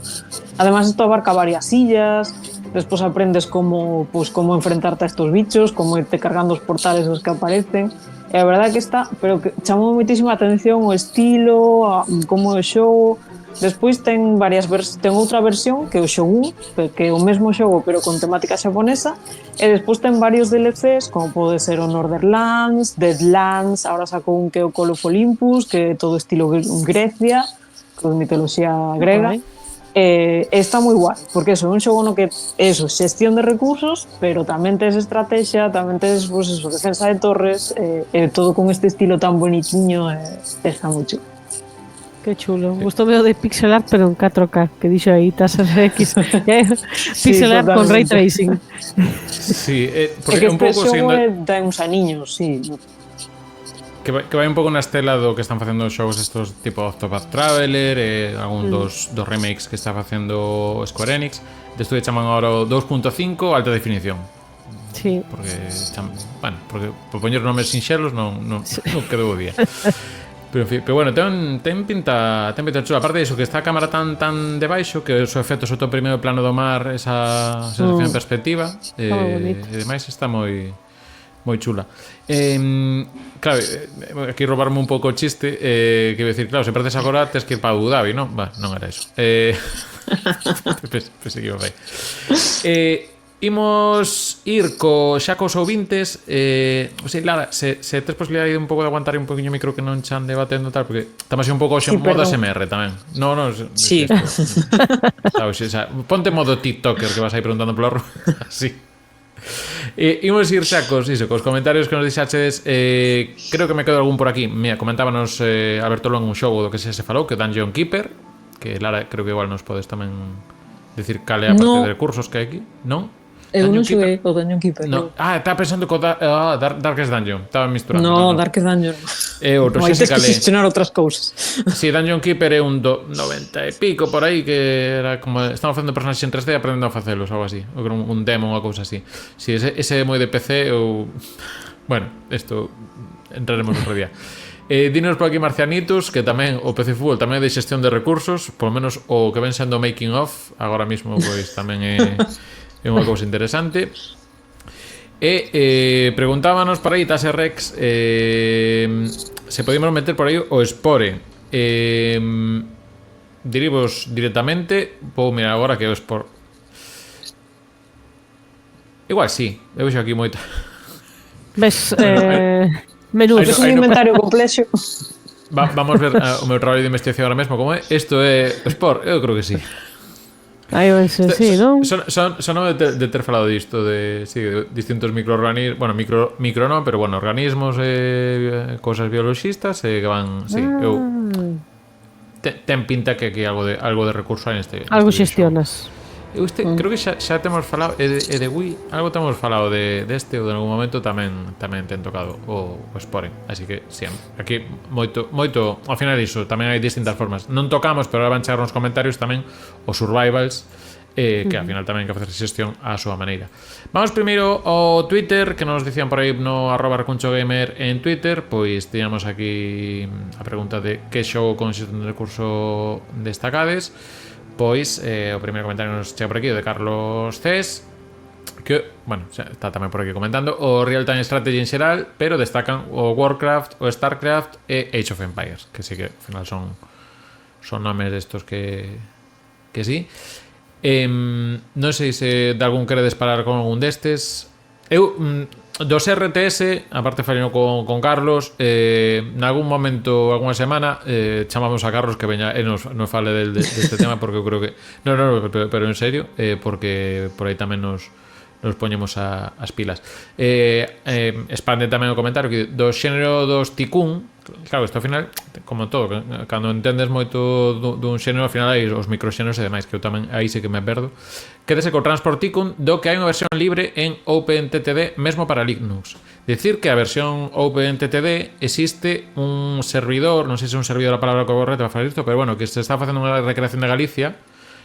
Además, isto abarca varias illas, despois aprendes como enfrentarte a estos bichos, como irte cargando os portales os que aparecen. E a verdade que está, pero que chamou moitísima atención o estilo, como é o xogo. Despois ten outra versión que é o Shogun, que é o mesmo xogo pero con temática xaponesa, e despois ten varios DLCs como pode ser o Northernlands, Deadlands, agora sacou un que é o Call of Olympus, que é todo estilo Grecia, con mitoloxía grega. Está moi guai, porque eso é un xogo no que eso, xestión de recursos, pero tamén tes estrategia, tamén tes pues, eso, defensa de torres, todo con este estilo tan bonitiño, está moi chulo. Qué chulo. Gusto veo de pixel art, pero en 4K, que dixo aí, tasas X. Pixel art con ray tracing. Sí, porque é que un pouco xogo de uns aniños, sí. Que vai un pouco na estela do que están facendo os xogos estos tipo Octopath Traveler, algún dos remakes que está facendo Square Enix. Desto chaman agora o 2.5 alta definición. Sí. Porque por poñer nomes sinxelos non quedou o día. Pero, en fin, pero bueno, ten pinta chula. Aparte diso, que está a cámara tan debaixo, que os efectos sobre o primeiro plano do mar, esa sensación de perspectiva, e demais está moi chula. Claro, aquí roubarme un pouco o chiste, que iba a decir, claro, se perdes agora tes que ir para Abu Dhabi, non? Non era eso. Pensei que iba a ir. Imos ir xa cos ouvintes. Lara, se tes posibilidade un pouco de aguantar un poquinho o micro que non chan debatendo tal, porque estamos un pouco en modo SMR tamén. No, sí. Ponte modo TikToker que vas aí preguntando pola rúa. Así. Imos ir xa cos comentarios que nos dixachedes. Creo que me quedo algún por aquí. Mira, comentábanos Alberto Long un xogo do que se falou, que Dungeon Keeper, que Lara creo que igual nos podes tamén decir cale a parte de recursos que hai aquí, non? Eu non xoguei o Dungeon Keeper. No. Estaba pensando que Darkest Dungeon. Estaba misturando. No, Darkest Dungeon. Outro, no, hai tes que xestionar outras cousas. Si, Dungeon Keeper é un 90 e pico por aí, que era como estamos facendo personaxes en 3D aprendendo a facelos, algo así. Ou un demo ou unha cousa así. Si, ese é moi de PC ou... Bueno, isto entraremos outro día. Dinos por aquí Marcianitos, que tamén o PC Fútbol tamén é de xestión de recursos, polo menos o que ven sendo making of, agora mismo pois tamén é unha cousa interesante. Preguntábanos por aí Tase Rex se podíamos meter por aí o Spore. Dirivos directamente. Vou mirar agora que é o Spore. Igual sí, eu vexo aquí moita. Ves, menudo. É un inventario complexo. Vamos ver o meu traballo de investigación ahora mesmo como é. Isto é Spore, eu creo que sí. Aí sí, non? Son de ter falado disto de distintos microorganismos, bueno, micro non, pero bueno, organismos e cousas biologistas que van, eu ten pinta que aquí algo de recurso hai neste. Algo xestionas. Creo que xa temos falado de Wii, algo temos falado deste ou de algún momento tamén ten tocado o Spore, así que sí, aquí moito, ao final iso, tamén hai distintas formas. Non tocamos, pero ahora van chegar nos comentarios tamén os survivals, que ao final tamén hai que facer xestión á súa maneira. Vamos primeiro ao Twitter, que nos dicían por aí no @recunchogamer en Twitter, pois teníamos aquí a pregunta de que xogo con xestión de recurso destacades. Pois, o primeiro comentario nos chega por aquí, o de Carlos Cés, que, bueno, xa está tamén por aquí comentando o Real Time Strategy en xeral, pero destacan o Warcraft, o Starcraft e Age of Empires, que sí que ao final son nomes destos que sí. Non sei se de algún queredes parar con algún destes. Eu dos RTS, aparte falino con Carlos, nalgún momento, alguna semana, chamamos a Carlos que veña e nos fale deste tema, porque eu creo que pero en serio, porque por aí tamén nos poñemos as pilas. Expande tamén o comentario que do xénero dos Tikkun. Claro, isto ao final, como todo, cando entendes moito dun xénero, ao final hai os microxéneros e demais, que eu tamén aí sí que me perdo. Quédese co Transport Tikkun, do que hai unha versión libre en OpenTTD mesmo para Linux. Decir que a versión OpenTTD existe un servidor, non sei se é un servidor a palabra correcta para falar isto, pero bueno, que se está facendo unha recreación de Galicia,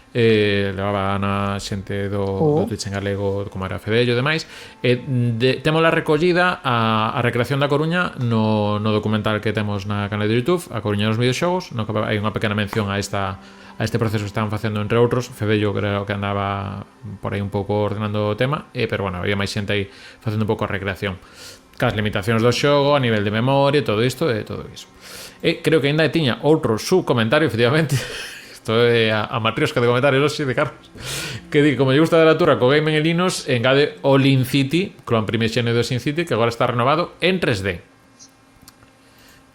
levaba na xente do Twitch en galego, como era Fedello e demais, temos la recollida a recreación da Coruña no documental que temos na canal de YouTube, a Coruña dos videoxogos, no que hai unha pequena mención a este proceso que estaban facendo entre outros. Fedello creo que andaba por aí un pouco ordenando o tema, pero bueno, había máis xente aí facendo un pouco a recreación cas limitacións do xogo a nivel de memoria e todo isto e todo iso. Creo que ainda tiña outro subcomentario, efectivamente. Isto é a matriosca de comentarios hoxe de Carlos, que di, como lle gusta de la altura co Game en Linux, engade o Lin City, Clone Primition do Sin City, que agora está renovado en 3D.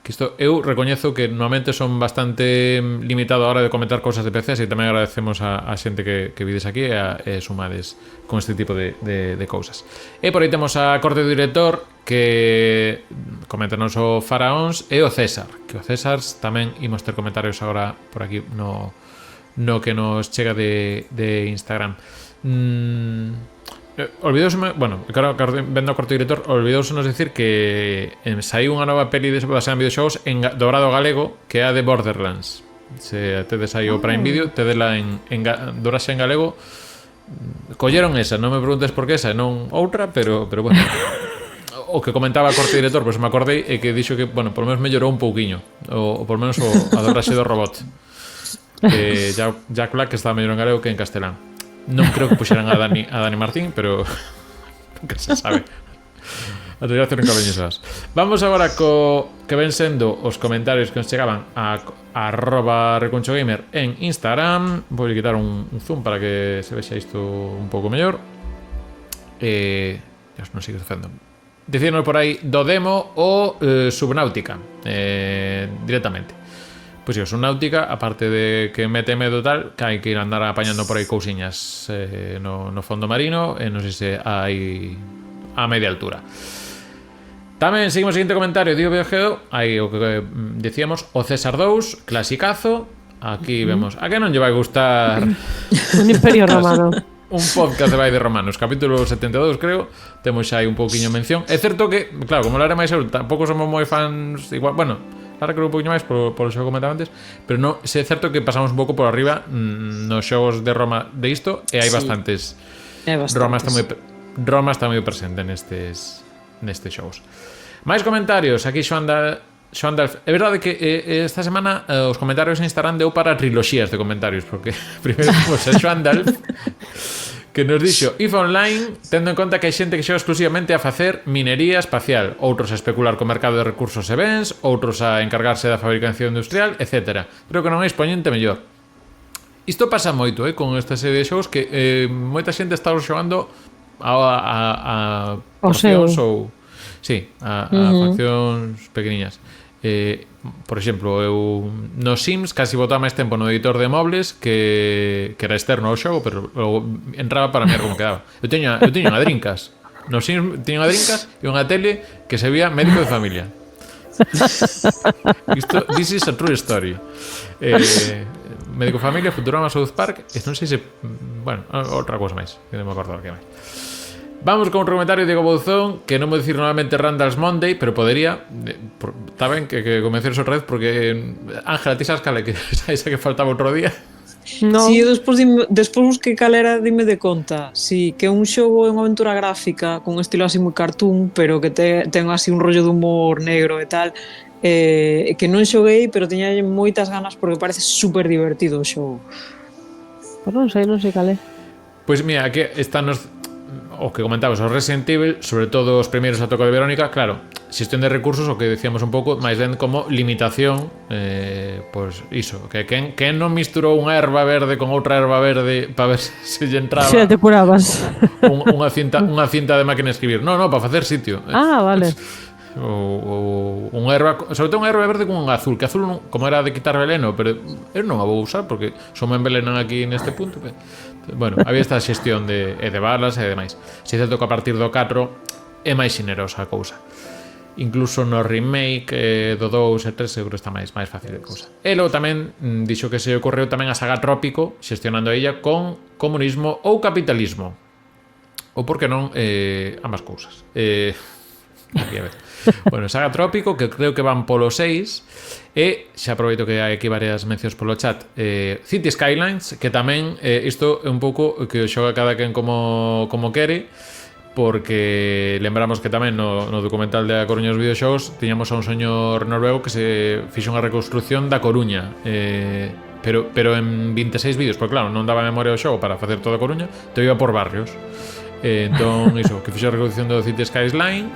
Que isto eu recoñezo que normalmente son bastante limitado a hora de comentar cousas de PC, así tamén agradecemos a xente que vides aquí e sumades con este tipo de cousas. E por aí temos a corte do director que coméntanos o Faraóns e o César, que o César tamén imos ter comentarios agora por aquí no que nos chega de Instagram. Olvidouseme, bueno, claro, vendo o corte director, olvidousenos decir que saiu unha nova peli basada en videoxogos en dobrado galego, que é a de Borderlands. Se tedes aí o Prime Video, tedela en dobraxe en galego. Colleron esa, non me preguntes por que esa e non outra, pero bueno. O que comentaba o corte director, pois me acordei, e que dixo que, bueno, por lo menos mellorou un pouquiño, ou por lo menos a dobraxe do robot. Jack Black está mellor en galego que en castelán. Non creo que puxeran a Dani Martín, pero nunca se sabe. A teoría nunca veñesas. Vamos agora co que ven sendo os comentarios que nos chegaban a @recunchogamer en Instagram. Vou quitar un zoom para que se vexa isto un pouco mellor. Dios, non sigo facendo. Dicirnos por aí do demo o Subnautica, directamente. Pois é, Subnautica, aparte de que mete medo tal, que hai que ir andar apañando por aí cousiñas no fondo marino, e non sei se hai a media altura. Tamén seguimos o seguinte comentario, Dio Viajeo, aí o que decíamos, o César 2, clasicazo. Aquí vemos, a que non lle vai gustar un Imperio Romano. Un podcast de Vai de Romanos, capítulo 72, creo. Temos xa aí un pouquiño mención. É certo que, claro, como lo era máis eu, tampouco somos moi fans igual, bueno, ahora creo un poquinho máis por xogo que comentaba antes, pero no, é certo que pasamos un pouco por arriba nos xogos de Roma de isto, e hai bastantes. Roma está moi presente nestes xogos. Máis comentarios, aquí Xoan Dalf. É verdade que esta semana os comentarios en Instagram deu para triloxías de comentarios, porque primeiro temos a Xoan Dalf, que nos dixo IF Online, tendo en conta que hai xente que xoga exclusivamente a facer minería espacial, outros a especular co mercado de recursos e bens, outros a encargarse da fabricación industrial, etc. Creo que non é expoñente mellor. Isto pasa moito, con esta serie de xogos que moita xente está xogando a faccións ou... Sí, a faccións pequeniñas. Por exemplo, eu no Sims casi botaba máis tempo no editor de mobles que era externo ao xogo, pero logo entraba para mirar como quedaba. Eu teño unha Drinkas. No Sims teño unha Drinkas e unha tele que se vía médico de familia. This is a true story. Médico de familia, Futurama, South Park, e non sei se... Bueno, outra cousa máis, que non me acordo que máis. Vamos con un comentario de Diego Bouzón, que non vou dicir normalmente Randall's Monday, pero podería. Está ben que convenceros outra vez, porque Ángela, ti sabes cale que esa que faltaba outro día. No. Si, despois busquei cal era, dime de conta. Si, que é un xogo, é unha aventura gráfica con un estilo así moi cartoon, pero que ten así un rollo de humor negro e tal, que non xoguei, pero tiña moitas ganas porque parece super divertido o xogo. Pues non sei cal é. Pois mira, que está nos... o que comentabas, o Resident Evil, sobre todo os primeiros a toco de Verónica, claro, xestión de recursos, o que decíamos un pouco, máis ben como limitación, pois iso, que quen non misturou unha erva verde con outra erva verde para ver se lle entraba Se te curabas. unha cinta de máquina de escribir. No, para facer sitio. Ah, vale. Ou unha erva, sobre todo unha erva verde con un azul, que azul non, como era de quitar veleno, pero eu non a vou usar porque só me envelenan aquí neste punto. Bueno, había esta xestión de balas e demais. Se certo que a partir do 4 é máis xenerosa a cousa. Incluso no remake do 2 e 3 seguro está máis fácil de cousa. E logo tamén dixo que se ocorreu tamén a saga Trópico, xestionando a illa con comunismo ou capitalismo. Ou por que non ambas cousas. Aquí a ver. Bueno, Saga Trópico, que creo que van polo 6. E xa aproveito que hai aquí varias mencións polo chat. City Skylines, que tamén isto é un pouco que o xoga cada quen como quere, porque lembramos que tamén no documental de A Coruña dos videoxogos tiñamos a un señor noruego que se fixo unha reconstrucción da Coruña, pero en 26 vídeos, porque claro, non daba memoria ao xogo para facer toda a Coruña, te iba por barrios. Entón, iso, que fixo a reconstrucción do City Skyline,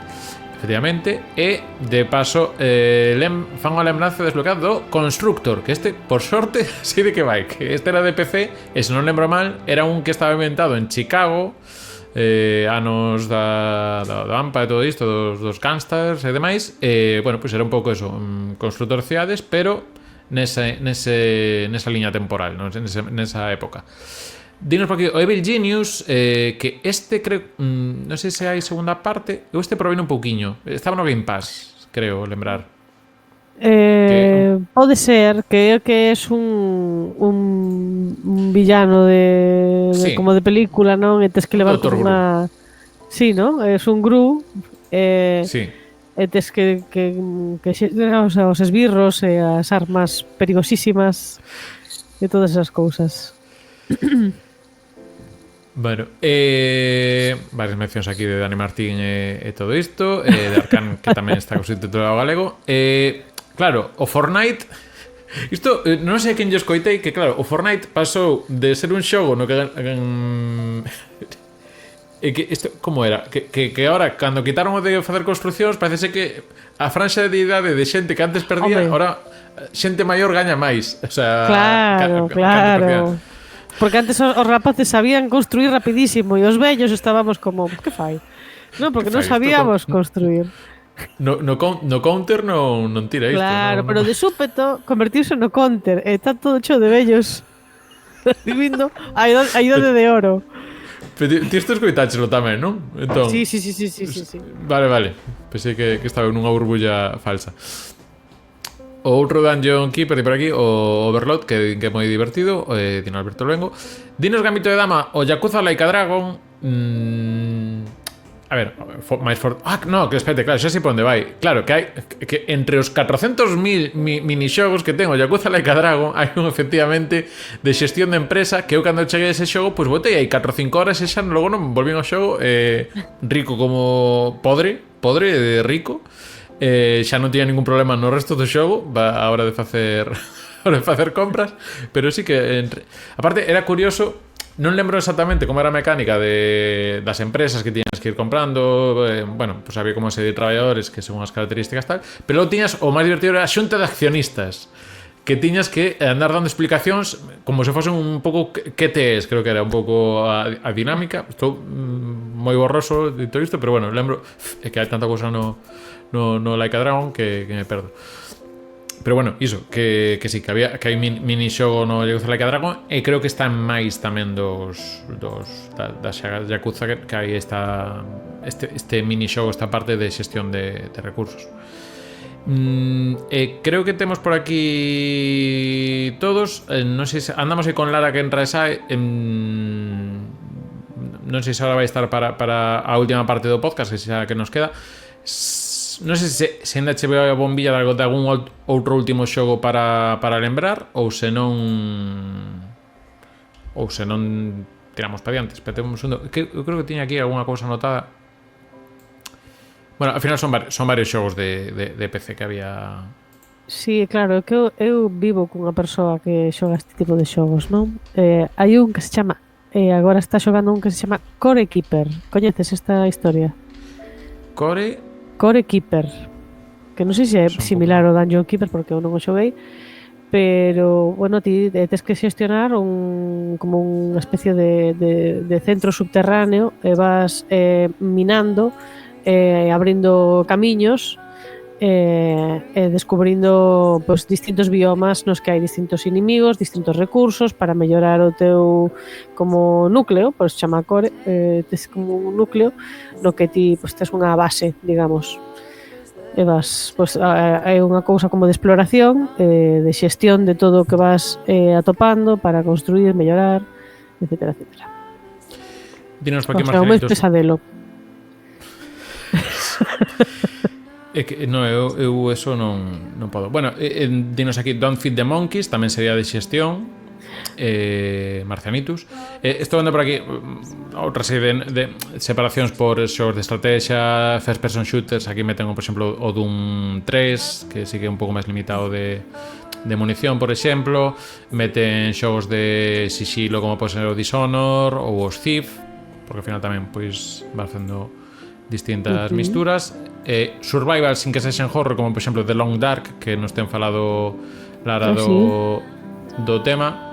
efectivamente, e de paso fan unha lembranza desbloqueada do Constructor, que este, por sorte, sei de que vai, que este era de PC, e se non lembro mal, era un que estaba inventado en Chicago, anos da AMPA e todo isto, dos gangsters e demais, bueno, pois era un pouco eso, constructor de cidades, pero nesa liña temporal, nesa época. Dinos por aquí o Evil Genius, que este creo, non sei se hai segunda parte, eu este probei un pouquiño, estaba no Game Pass, creo lembrar. Pode ser que é un villano Sí. como de película, non? E tes que levar Dr. como unha... Sí, non? É un Gru. Sí. E tes que os esbirros e as armas perigosísimas e todas esas cousas. Bueno, varias mencións aquí de Dani Martín e todo isto, de Arcan, que tamén está co subtitulado galego. Claro, o Fortnite, isto non sei quen lle escoitei, que claro, o Fortnite pasou de ser un xogo no que e que isto como era, que ahora cando quitaron o de facer construcións, parece que a franxa de idade de xente que antes perdía, ahora xente maior gaña máis, o sea, claro. Porque antes os rapaces sabían construir rapidísimo e os vellos estábamos como, que fai? Non, porque non sabíamos construir. No counter non tira isto. Claro, pero de súpeto convertirse no counter e está todo hecho de vellos recibindo a idade de oro. Pero ti isto escoitáchelo tamén, non? Entón, Sí. Vale. Pensei que estaba nunha burbulla falsa. O outro Dungeon Keeper de por aquí, o Overlord, que é moi divertido, Dino Alberto Luengo. Dinos Gambito de Dama, o Yakuza Laika Dragon. A ver, máis forte. No, que espérate, claro, xa sei por onde vai. Claro, que hai que entre os 400.000 minixogos que ten o Yakuza Laika Dragon, hai un efectivamente de xestión de empresa que eu cando cheguei a ese xogo, pois botei aí 4 ou 5 horas e xa logo non volvín ao xogo, rico como podre de rico. Xa non tiña ningún problema no resto do xogo a hora de facer compras, pero sí que aparte era curioso, non lembro exactamente como era a mecánica das empresas que tiñas que ir comprando, bueno, pues había como serie de traballadores que según as características tal, pero logo tiñas o máis divertido era a xunta de accionistas, que tiñas que andar dando explicacións como se fosen un pouco QTEs, creo que era un pouco a dinámica. Estou moi borroso de todo isto, pero bueno, lembro que hai tanta cousa no Laika Dragon que me perdo. Pero bueno, iso, que sí, que hai minixogo no Laika Dragon, e creo que están máis tamén das sagas Yakuza, que hai este minixogo, esta parte de xestión de recursos. Creo que temos por aquí todos, non sei se andamos aí con Lara que entra e sae, non sei se ahora vai estar para a última parte do podcast, que xa que nos queda. Non sei se ainda che veo a bombilla de algún outro último xogo para lembrar, ou se non tiramos para diante. Espérate un segundo, eu creo que tiña aquí algunha cousa anotada. Bueno, ao final son varios xogos de PC que había. Sí, claro, que eu vivo cunha persoa que xoga este tipo de xogos, non? Hai un que se chama e agora está xogando un que se chama Core Keeper. Coñeces esta historia? Core... Core Keeper, que non sei se é similar ao Dungeon Keeper porque eu non o xoguei, pero, bueno, ti tes que xestionar como unha especie de centro subterráneo e vas minando, abrindo camiños e descubrindo pues, distintos biomas nos que hai distintos inimigos, distintos recursos para mellorar o teu como núcleo, pois chama core, tes como un núcleo no que ti pues, tes unha base, digamos. E vas, pues, é unha cousa como de exploración, de xestión de todo o que vas atopando para construir, mellorar, etcétera, etcétera. Dinos por aquí, o sea, un Marcelitos. pesadelo. É que, no, eu eso non podo. Bueno, dinos aquí Don't Feed the Monkeys, tamén sería de xestión. Marcianitus. Estou vendo por aquí outra serie de separacións por xogos de estrategia, first person shooters. Aquí meten, por exemplo, o Doom 3, que sí que é un pouco máis limitado de munición, por exemplo. Meten xogos de sigilo como pode ser o Dishonor ou os Thief, porque ao final tamén pois va facendo distintas misturas. Survival sin que sexan horror, como por exemplo The Long Dark, que nos ten falado Lara do tema.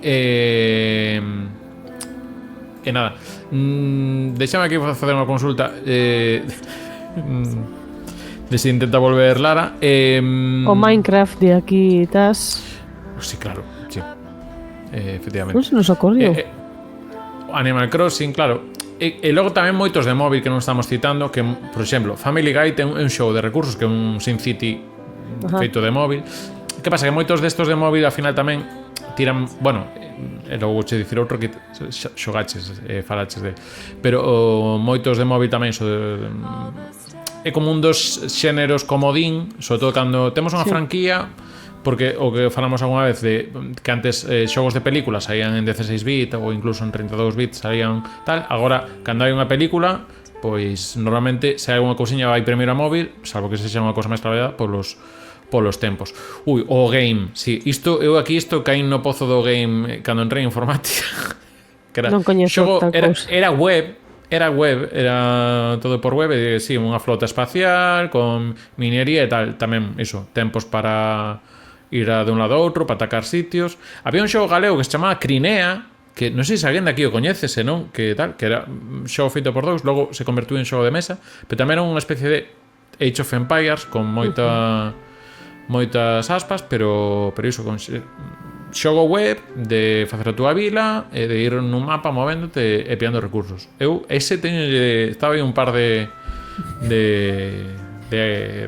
E nada, deixame aquí facer unha consulta de se intenta volver Lara. O Minecraft de aquí estás. Sí, claro, sí. Efectivamente. Non se nos ocorreu. Animal Crossing, claro. E logo tamén moitos de móvil que non estamos citando, que, por exemplo, Family Guy ten un xogo de recursos que é un SimCity feito de móvil. Que pasa? Que moitos destos de móvil ao final tamén tiran, bueno, e logo vouche dicir outro que xogaches, falaches de, pero moitos de móvil tamén é como un dos xéneros comodín, sobre todo cando temos unha franquía, porque o que falamos algunha vez de que antes xogos de películas saían en 16 bit ou incluso en 32 bit saían tal, agora cando hai unha película, pois normalmente se hai unha cousiña vai primeiro a móvil, salvo que sexa unha cousa máis traballada polos tempos. Ui, o game, si, eu aquí caín no pozo do game cando entrei en informática. Que era, non coñezo xogo, tal cousa. era todo por web, e sí, unha flota espacial con minería e tal, tamén iso, tempos para ir de un lado a outro, para atacar sitios. Había un xogo galego que se chamaba Crinea, que non sei se alguén daqui o coñece, senón que tal, que era un xogo feito por dous, logo se convertiu en xogo de mesa, pero tamén era unha especie de Age of Empires con moitas aspas, pero iso, con xogo web de facer a túa vila e de ir nun mapa movéndote e pillando recursos. Eu ese estaba aí un par de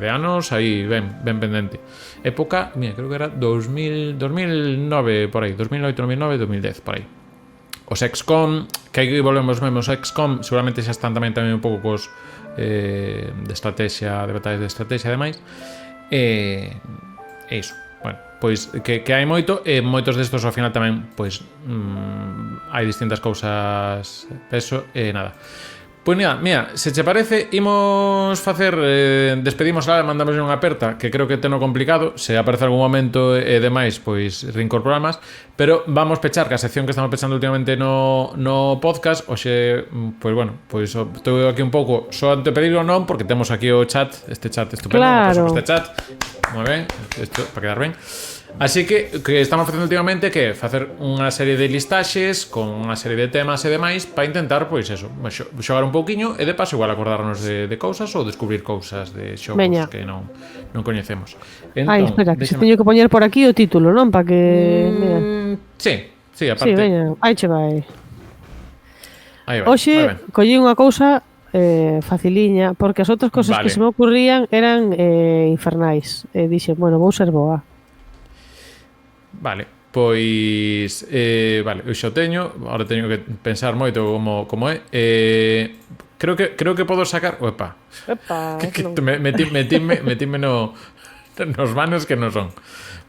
anos aí ben pendente. Época, mira, creo que era 2009 por aí, 2008, 2009, 2010 por aí. Os XCOM, que aí volvemos mesmo, os XCOM seguramente xa están tamén un pouco cos de estrategia, de batallas de estrategia e demais. E iso, bueno, pois que hai moito, e moitos destos ao final tamén pois hai distintas cousas peso e nada. Pois mira, se che parece, imos facer, despedimos a Lara, mandamos unha aperta, que creo que teno complicado, se aparece algún momento e demais, pois reincorporamos, pero vamos pechar, que a sección que estamos pechando últimamente no podcast, hoxe, pois bueno, pois estou aquí un pouco, só ante pedirlo non, porque temos aquí o chat, este chat estupendo, claro. Este chat, moi ben, isto para quedar ben. Así que estamos facendo últimamente que facer unha serie de listaxes con unha serie de temas e demais para intentar, pois eso, xogar un pouquiño e de paso igual acordarnos de cousas ou descubrir cousas de xogos que non coñecemos. Entón, espera, que se teño que poñer por aquí o título, non? Para que... Sí, aparte. Sí, veña, aí che vai. Aí vai. Hoxe collí unha cousa faciliña, porque as outras cousas que se me ocurrían eran infernais. E dixen, bueno, vou ser boa. Vale, pois vale, eu xa teño, agora teño que pensar moito como é. Creo que podo sacar, opa. Metime nos vanos que non son.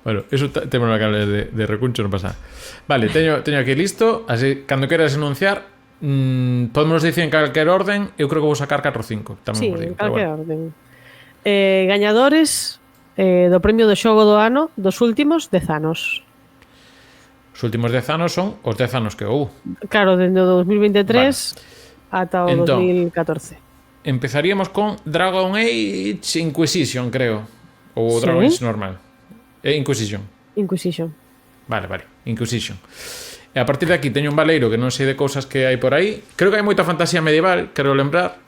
Bueno, eso temos que hablar de recuncho non pasa. Vale, teño aquí listo, así cando queras enunciar, podemos dicir en calquer orden. Eu creo que vou sacar 4 ou 5 tamén. Sí, en calquer orden. Gañadores do premio do xogo do ano dos últimos 10 anos. Os últimos 10 anos son os 10 anos que houve. Claro, dende o 2023 ata o Entón, 2014. Empezaríamos con Dragon Age Inquisition, creo. Ou Sí. Dragon Age normal. Inquisition. Inquisition. Vale, Inquisition. E a partir de aquí teño un valeiro que non sei de cousas que hai por aí. Creo que hai moita fantasía medieval, quero lembrar.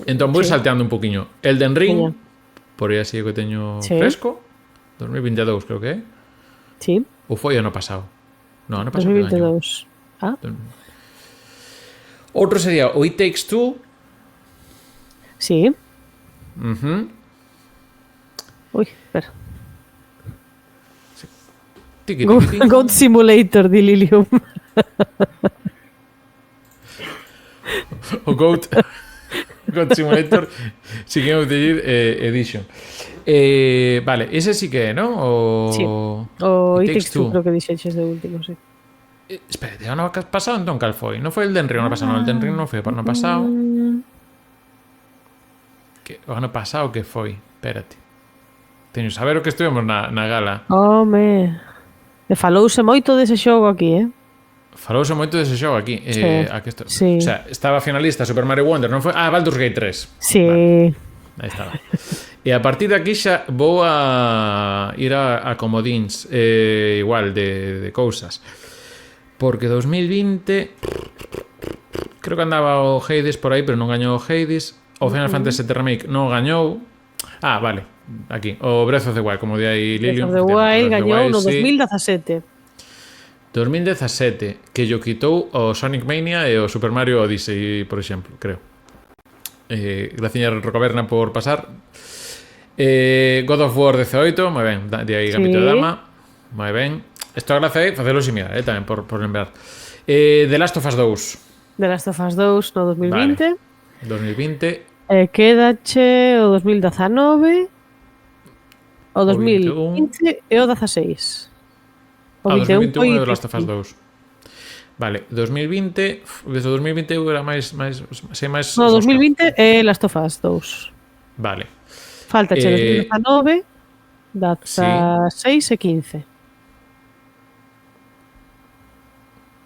Entón vou salteando un poquinho. Elden Ring, por aí así que teño fresco. 2022 creo que é. Sí. Ou foi ano pasado? No, ano pasado que gañou. 2022. Ah, Outro sería o It Takes Two. sí. Uy, espera. Tiki, tiki, tiki. God Simulator de Lilium. O Goat Simulator si que decir Edition. Vale, ese sí que é, ¿no? O Sí. O It Takes Two, creo que dixeches de último, sí. Espérate, o ano pasado entón cal foi? Non foi el Elden Ring o ano pasado, non, el Elden Ring non foi o ano pasado. Que, o ano pasado que foi? Espérate. Teño que saber o que estuvemos na gala. Home, me falouse moito dese xogo aquí, Falouse moito dese xogo aquí. Sí. Aquí Sí. O sea, estaba finalista Super Mario Wonder, non foi? Ah, Baldur's Gate 3. Sí. Vale, aí estaba. E a partir de aquí xa vou a ir a comodíns igual de cousas. Porque 2020 creo que andaba o Hades por aí, pero non gañou o Hades. O Final Fantasy VII Remake non gañou. Ah, vale, aquí. O Breath of the Wild, como di aí Lilium. Breath of the Wild gañou no sí. 2017. 2017, que yo quitou o Sonic Mania e o Super Mario Odyssey, por exemplo, creo. Graciña Rocaberna por pasar. God of War 18, moi ben, de aí Gambito de Dama, moi ben. Isto a gracia é facelo similar, tamén por lembrar. The Last of Us 2. The Last of Us 2 no 2020. Vale. 2020. Quédache o 2019, o 2021. 2020 e o 16. O 2021 foi é The Last of Us 2. Vale, 2020, desde o 2020 era máis sei máis. No, 2020 é Last of Us 2. Vale. Faltache 2019, 16 e 15.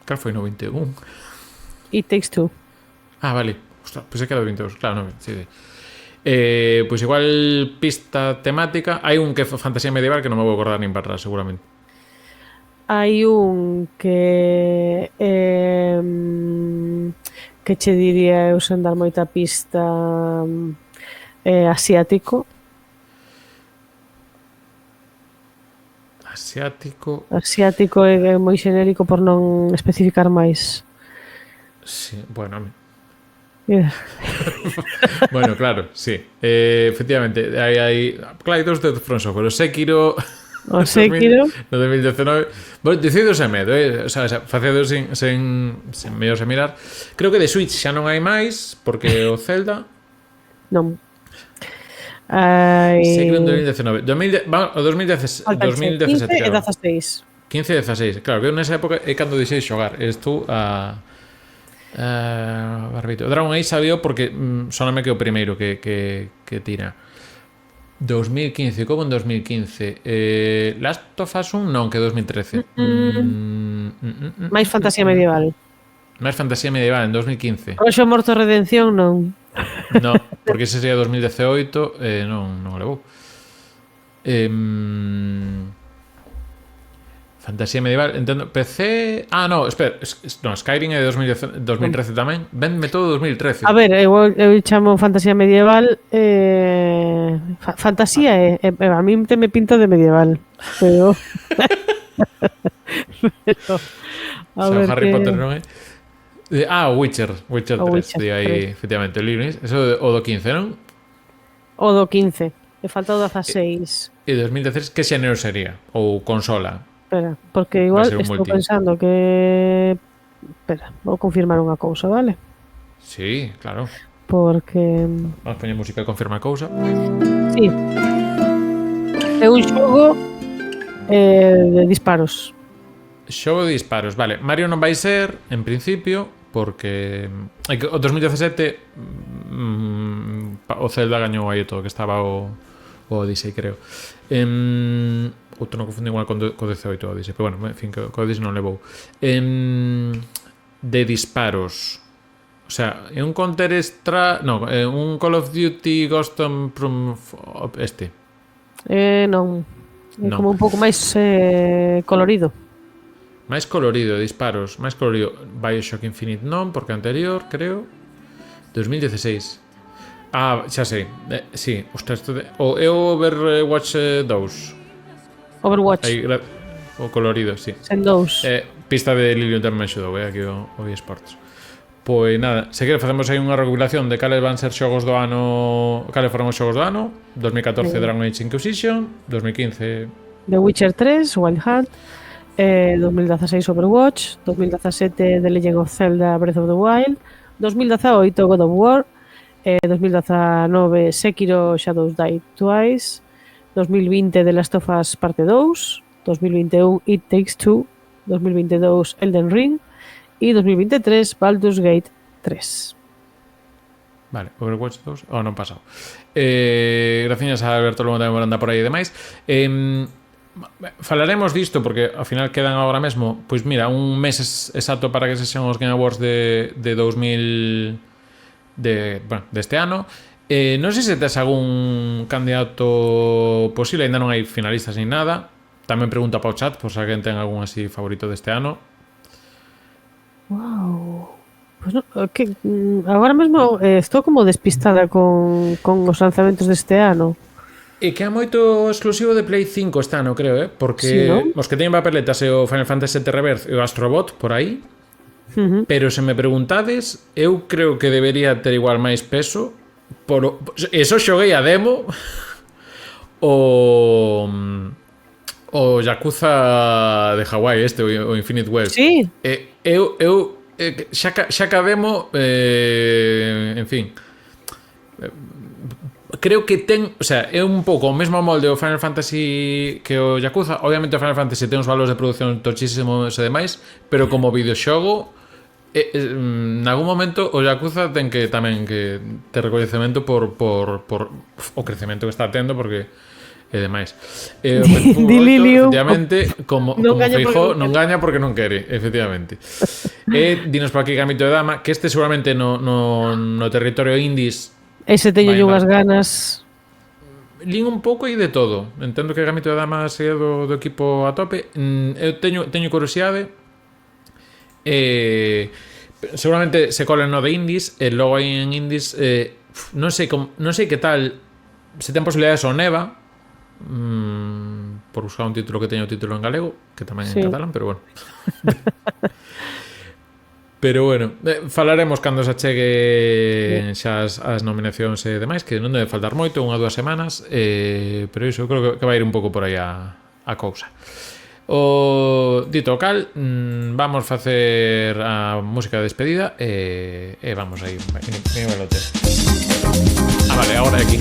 Cal foi no 21? It Takes Two. Ah, vale. Ostras, pensei que era o 22. Claro, non, sí. Pois igual pista temática. Hai un que é fantasía medieval que non me vou acordar nin para atrás, seguramente. Hai un que che diría eu sen dar moita pista asiático. Asiático é moi xenérico por non especificar máis. Sí, bueno. Yeah. Bueno, claro, sí. Efectivamente, hai claro, hai dos de From Software, o Sekiro. O Sekiro no 2019. Bueno, decido sen medo, o sea, facedo sen mellor sen mirar. Creo que de Switch xa non hai máis, porque o Zelda non. Sekiro en 2019. O 2017. 15 e 16. 15 e 16. Claro, que nesa época é cando deixei xogar. Estou a Barbito. Dragon Age sabía porque soname que o primeiro que tira. 2015, como en 2015? Last of Us 1 non, que 2013. Máis fantasía medieval. Máis fantasía medieval en 2015. Oxo Morto Redención non. No, porque ese sería 2018 non o levou. Fantasía medieval, entendo. PC. Ah, no, espera. No, Skyrim é de 2013 tamén. Venme todo 2013. A ver, eu chamo fantasía medieval. Fantasía a mí te me pinta de medieval. Pero. A ver, Harry Potter non é? O Witcher 3, de aí, efectivamente, o libro. Eso o do 15, non? O do 15. E falta o 16. E 2013, que xénero sería? Ou consola? Espera, porque igual estou pensando que... Espera, vou confirmar unha cousa, vale? Sí, claro. Porque... Vamos poñer música e confirmar cousa. Sí. É un xogo de disparos. Xogo de disparos, vale. Mario non vai ser, en principio, porque o 2017 o Zelda gañou aí todo, que estaba o o Odyssey, creo. Outro non confundo igual co 18 Odyssey, pero bueno, en fin, co Odyssey non levou. De disparos, o sea, é un Counter Strike, no, é un Call of Duty Ghost from este. Non. É Non. como un pouco máis colorido. Máis colorido, disparos, máis colorido. Bioshock Infinite non, porque anterior, creo. 2016. Ah, xa sei. Sí, ostras, é o Overwatch 2. Overwatch. Aí, o colorido, sí. Sen 2. Pista de Lilium tamén xudou, aquí o eSports. Pois nada, se quere facemos aí unha recopilación de cales van ser xogos do ano, cales foron os xogos do ano. 2014 Dragon Age Inquisition, 2015 The Witcher 3, Wild Hunt, 2016 Overwatch, 2017 The Legend of Zelda Breath of the Wild, 2018 God of War, 2019 Sekiro Shadows Die Twice, 2020 The Last of Us Parte 2, 2021 It Takes Two, 2022 Elden Ring e 2023 Baldur's Gate 3. Vale, Overwatch 2, non pasado. Gracias a Alberto Lomo tamén anda por aí e demais. Falaremos disto porque ao final quedan agora mesmo, pois mira, un mes exacto para que se sean os Game Awards de 2000 deste ano. Non sei se tes algún candidato posible, ainda non hai finalistas nin nada. Tamén pregunta para o chat por se alguén ten algún así favorito deste ano. Wow. Pues no, que agora mesmo estou como despistada con os lanzamentos deste ano. E que é moito exclusivo de Play 5 este ano, creo, porque sí, ¿no? Os que teñen papeletas é o Final Fantasy VII Rebirth e o Astrobot por aí. Pero se me preguntades, eu creo que debería ter igual máis peso eso xoguei a demo o Yakuza de Hawaii o Infinite West. Sí. Eu xa que a demo en fin, creo que ten, o sea, é un pouco o mesmo molde o Final Fantasy que o Yakuza. Obviamente o Final Fantasy ten uns valores de produción tochísimos e demais, pero como videoxogo en algún momento o Yakuza ten que tamén que ter recoñecemento por o crecemento que está tendo, porque e demais. Di Lilium, efectivamente, como Feijó non gaña porque non quere, efectivamente. Dinos por aquí Gamito de Dama, que este seguramente no territorio indies. Ese teño unhas ganas. Lín un pouco e de todo. Entendo que Gamito de Dama sea do equipo a tope. Eu teño curiosidade. Seguramente se colen no de indies, e logo aí en indies non sei que tal, se ten posibilidades o Neva, por buscar un título que teña o título en galego, que tamén en catalán, pero bueno. Pero bueno, falaremos cando se acheguen xa as nominacións e demais, que non debe faltar moito, 1 ou 2 semanas, pero iso, creo que vai ir un pouco por aí a cousa. O dito cal, vamos facer a música de despedida e vamos aí. Vale, agora aquí.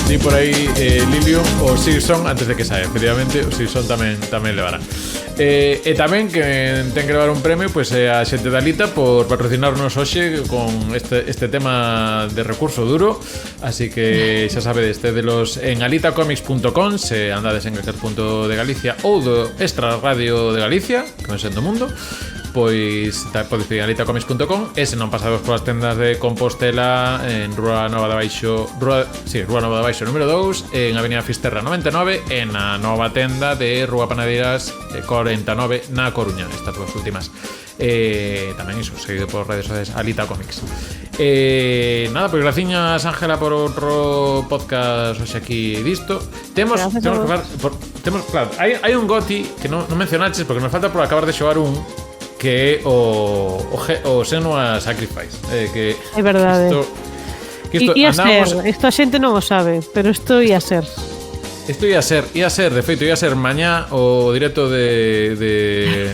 Di por aí Lilium o Silson antes de que saia. Efectivamente, o Silson tamén levará. E tamén que ten que levar un premio, pois a xente da Alita por patrocinarnos hoxe con este tema de recurso duro. Así que xa sabedes, tedelos en alitacomics.com se andades en calquer punto de Galicia ou do Extra Radio de Galicia, que non sendo mundo. Pois podes pedir alitacomics.com e se non pasades polas tendas de Compostela en Rúa Nova de Baixo número 2, en Avenida Fisterra 99 e na nova tenda de Rúa Panadeiras 49 na Coruña, estas dúas últimas. Tamén iso, seguido por redes sociais Alita Comics. Nada, pois graciñas Ángela por outro podcast hoxe aquí disto. Temos claro, hai un goti que non mencionaches porque me falta por acabar de xogar un que é o Senua Sacrifice, que é verdade. Isto ia ser, isto a xente non o sabe, pero isto ia ser. Isto ia ser, de feito, ia ser mañá o directo de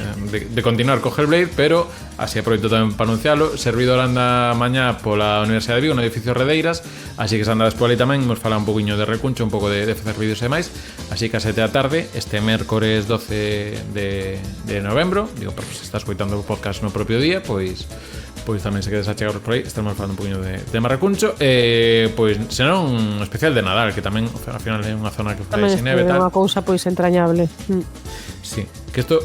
continuar co Hellblade, pero así aproveito tamén para anuncialo. Servidor anda mañá pola Universidade de Vigo no edificio Redeiras, así que se andades por ali tamén, imos falar un poquinho de recuncho, un pouco de facer vídeos e máis. Así que a 7 da tarde, este mércores 12 de novembro, digo, porque se estás escoitando o podcast no propio día, pois tamén se quedes a chegaros por aí, estamos falando un poquinho de tema recuncho, pois senón un especial de Nadal, que tamén ao final é unha zona que fai sin neve e tal. Tamén é unha cousa pois entrañable. Sí, que isto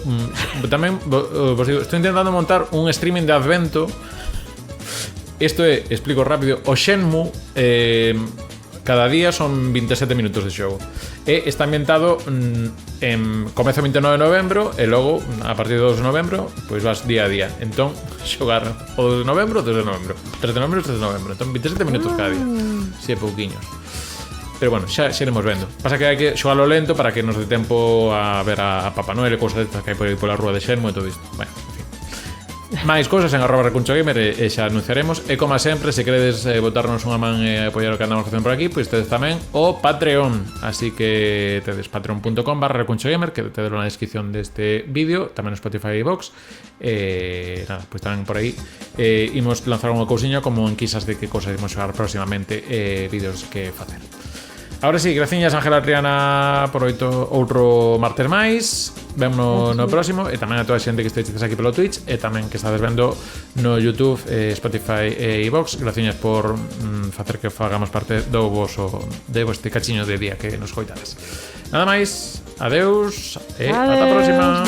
tamén vos digo, estou intentando montar un streaming de Advento. Isto é, explico rápido, o Shenmue cada día son 27 minutos de xogo. E está ambientado comezo 29 de novembro e logo a partir do 2 de novembro pois vas día a día. Entón, xogar o 2 de novembro, 2 de novembro, 3 de novembro, 3 de novembro. Entón, 27 minutos cada día. Si, pouquiños. Pero bueno, xa iremos vendo. Pasa que hai que xogalo lento para que nos dé tempo a ver a Papá Noel e cousas destas que hai por aí pola rúa de Shenmue e todo isto. Bueno, en fin. Máis cousas en @recunchogamer e xa anunciaremos. E como sempre, se queredes botarnos unha man e apoiar o que andamos facendo por aquí, pois tedes tamén o Patreon. Así que tedes patreon.com/recunchogamer, que tedes na descripción deste vídeo, tamén no Spotify e iVoox. Nada, pois tamén por aí imos lanzar unha cousiña como enquisas de que cousas imos xogar próximamente, vídeos que facer. Ahora sí, graciñas Ángela Triana por outro martes máis. Vémonos no próximo. E tamén a toda a xente que estedes aquí polo Twitch e tamén que estades vendo no YouTube, Spotify e iVoox. Graciñas por facer que fagamos parte de este cachiño de día que nos coitades. Nada máis, adeus e ata a próxima.